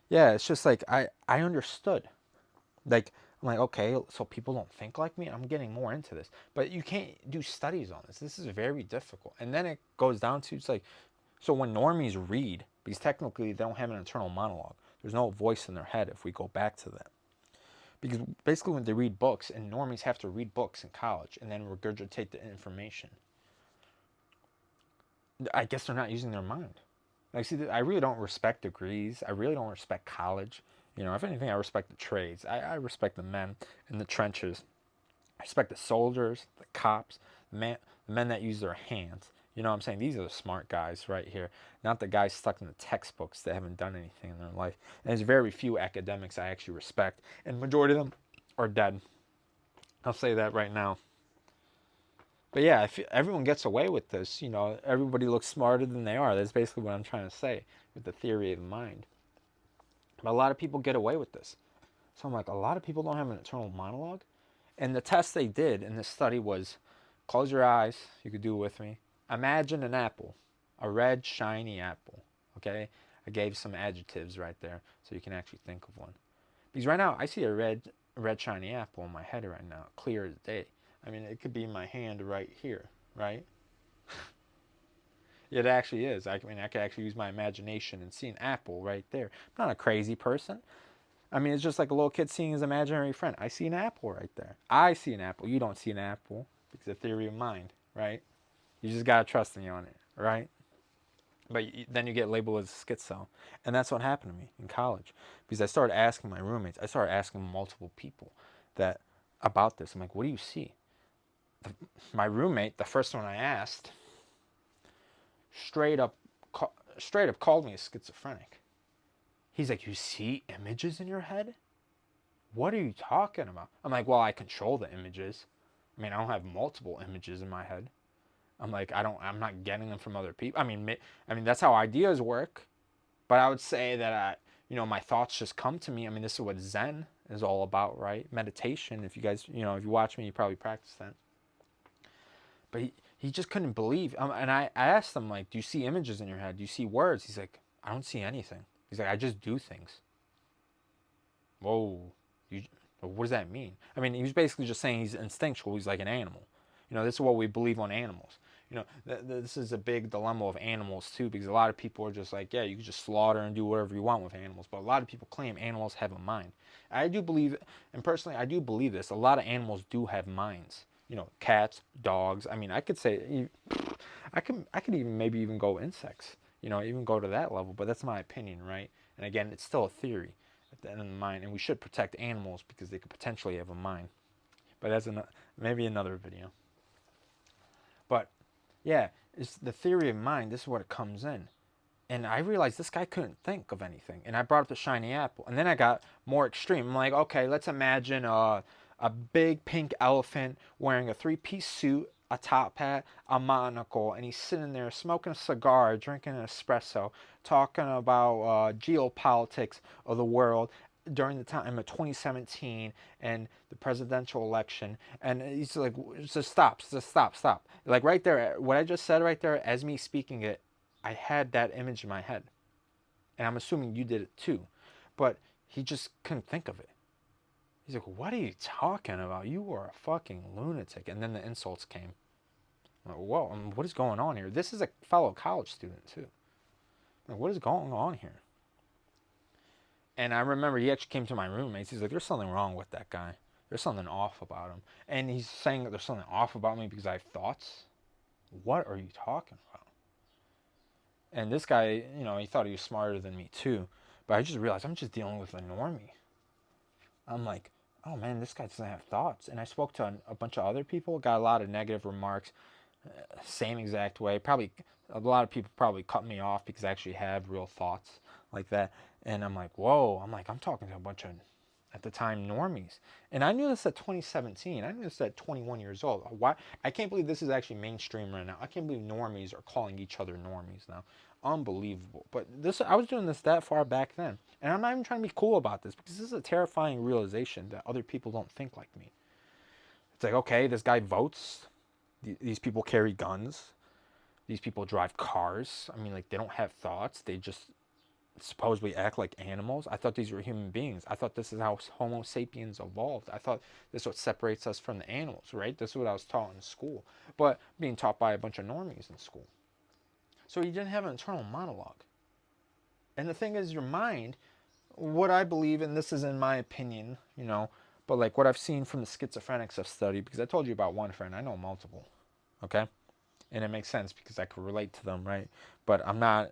yeah, it's just like I understood. Like I'm like, okay, so people don't think like me. I'm getting more into this, but you can't do studies on this. This is very difficult. And then it goes down to it's like, so when normies read, because technically they don't have an internal monologue. There's no voice in their head if we go back to that. Because basically when they read books, and normies have to read books in college and then regurgitate the information, I guess they're not using their mind. Like, see, I really don't respect degrees. I really don't respect college. If anything, I respect the trades. I respect the men in the trenches. I respect the soldiers, the cops, the men that use their hands. You know what I'm saying? These are the smart guys right here, not the guys stuck in the textbooks that haven't done anything in their life. And there's very few academics I actually respect, and the majority of them are dead. I'll say that right now. But yeah, if everyone gets away with this, everybody looks smarter than they are. That's basically what I'm trying to say with the theory of the mind. But a lot of people get away with this. So I'm like, a lot of people don't have an internal monologue. And the test they did in this study was close your eyes. You could do it with me. Imagine an apple, a red, shiny apple. Okay? I I gave some adjectives right there so you can actually think of one. Because right now I see a red shiny apple in my head right now, clear as day. I mean, it could be in my hand right here, right? It actually is. I mean, I could actually use my imagination and see an apple right there. I'm not a crazy person. I mean, it's just like a little kid seeing his imaginary friend. I see an apple right there. I see an apple. You don't see an apple because of theory of mind, right? You just gotta trust me on it, right? But then you get labeled as a schizo, and that's what happened to me in college because I started asking my roommates. I started asking multiple people that about this. I'm like, "What do you see?" My roommate, the first one I asked, straight up, straight up called me a schizophrenic. He's like, "You see images in your head? What are you talking about?" I'm like, "Well, I control the images. I mean, I don't have multiple images in my head. I'm like, I'm not getting them from other people. I mean, that's how ideas work. But I would say that my thoughts just come to me. I mean, this is what Zen is all about, right? Meditation. If you guys, if you watch me, you probably practice that. But he just couldn't believe. And I asked him, like, "Do you see images in your head? Do you see words?" He's like, "I don't see anything." He's like, "I just do things." Whoa, you, what does that mean? I mean, he was basically just saying he's instinctual. He's like an animal. This is what we believe on animals. This is a big dilemma of animals too, because a lot of people are just like, yeah, you can just slaughter and do whatever you want with animals. But a lot of people claim animals have a mind. I do believe, and personally, I do believe this. A lot of animals do have minds. Cats, dogs. I mean, I could say, I could even maybe even go insects. Even go to that level. But that's my opinion, right? And again, it's still a theory at the end of the mind, and we should protect animals because they could potentially have a mind. But that's maybe another video. But yeah, it's the theory of mind. This is what it comes in. And I realized this guy couldn't think of anything. And I brought up the shiny apple. And then I got more extreme. I'm like, okay, let's imagine a big pink elephant wearing a three-piece suit, a top hat, a monocle, and he's sitting there smoking a cigar, drinking an espresso, talking about geopolitics of the world during the time of 2017 and the presidential election. And he's like, just stop. Like right there, what I just said right there, as me speaking it, I had that image in my head. And I'm assuming you did it too. But he just couldn't think of it. He's like, "What are you talking about? You are a fucking lunatic." And then the insults came. I'm like, whoa, what is going on here? This is a fellow college student too. I'm like, what is going on here? And I remember he actually came to my roommates. He's like, "There's something wrong with that guy. There's something off about him." And he's saying that there's something off about me because I have thoughts. What are you talking about? And this guy, he thought he was smarter than me too. But I just realized I'm just dealing with a normie. I'm like, oh man, this guy doesn't have thoughts. And I spoke to a bunch of other people, got a lot of negative remarks, same exact way. Probably a lot of people probably cut me off because I actually have real thoughts like that. And I'm like, whoa, I'm talking to a bunch of, at the time, normies. And I knew this at 2017. I knew this at 21 years old. Why? I can't believe this is actually mainstream right now. I can't believe normies are calling each other normies now. Unbelievable. But I was doing this that far back then. And I'm not even trying to be cool about this because this is a terrifying realization that other people don't think like me. It's like, okay, this guy votes. These people carry guns. These people drive cars. I mean, like, they don't have thoughts. They just supposedly act like animals. I thought these were human beings. I thought this is how Homo sapiens evolved. I thought this is what separates us from the animals, right? This is what I was taught in school. But being taught by a bunch of normies in school. So you didn't have an internal monologue. And the thing is, your mind, what I believe, and this is in my opinion, but like what I've seen from the schizophrenics I've studied, because I told you about one friend, I know multiple, okay? And it makes sense because I could relate to them, right? But I'm not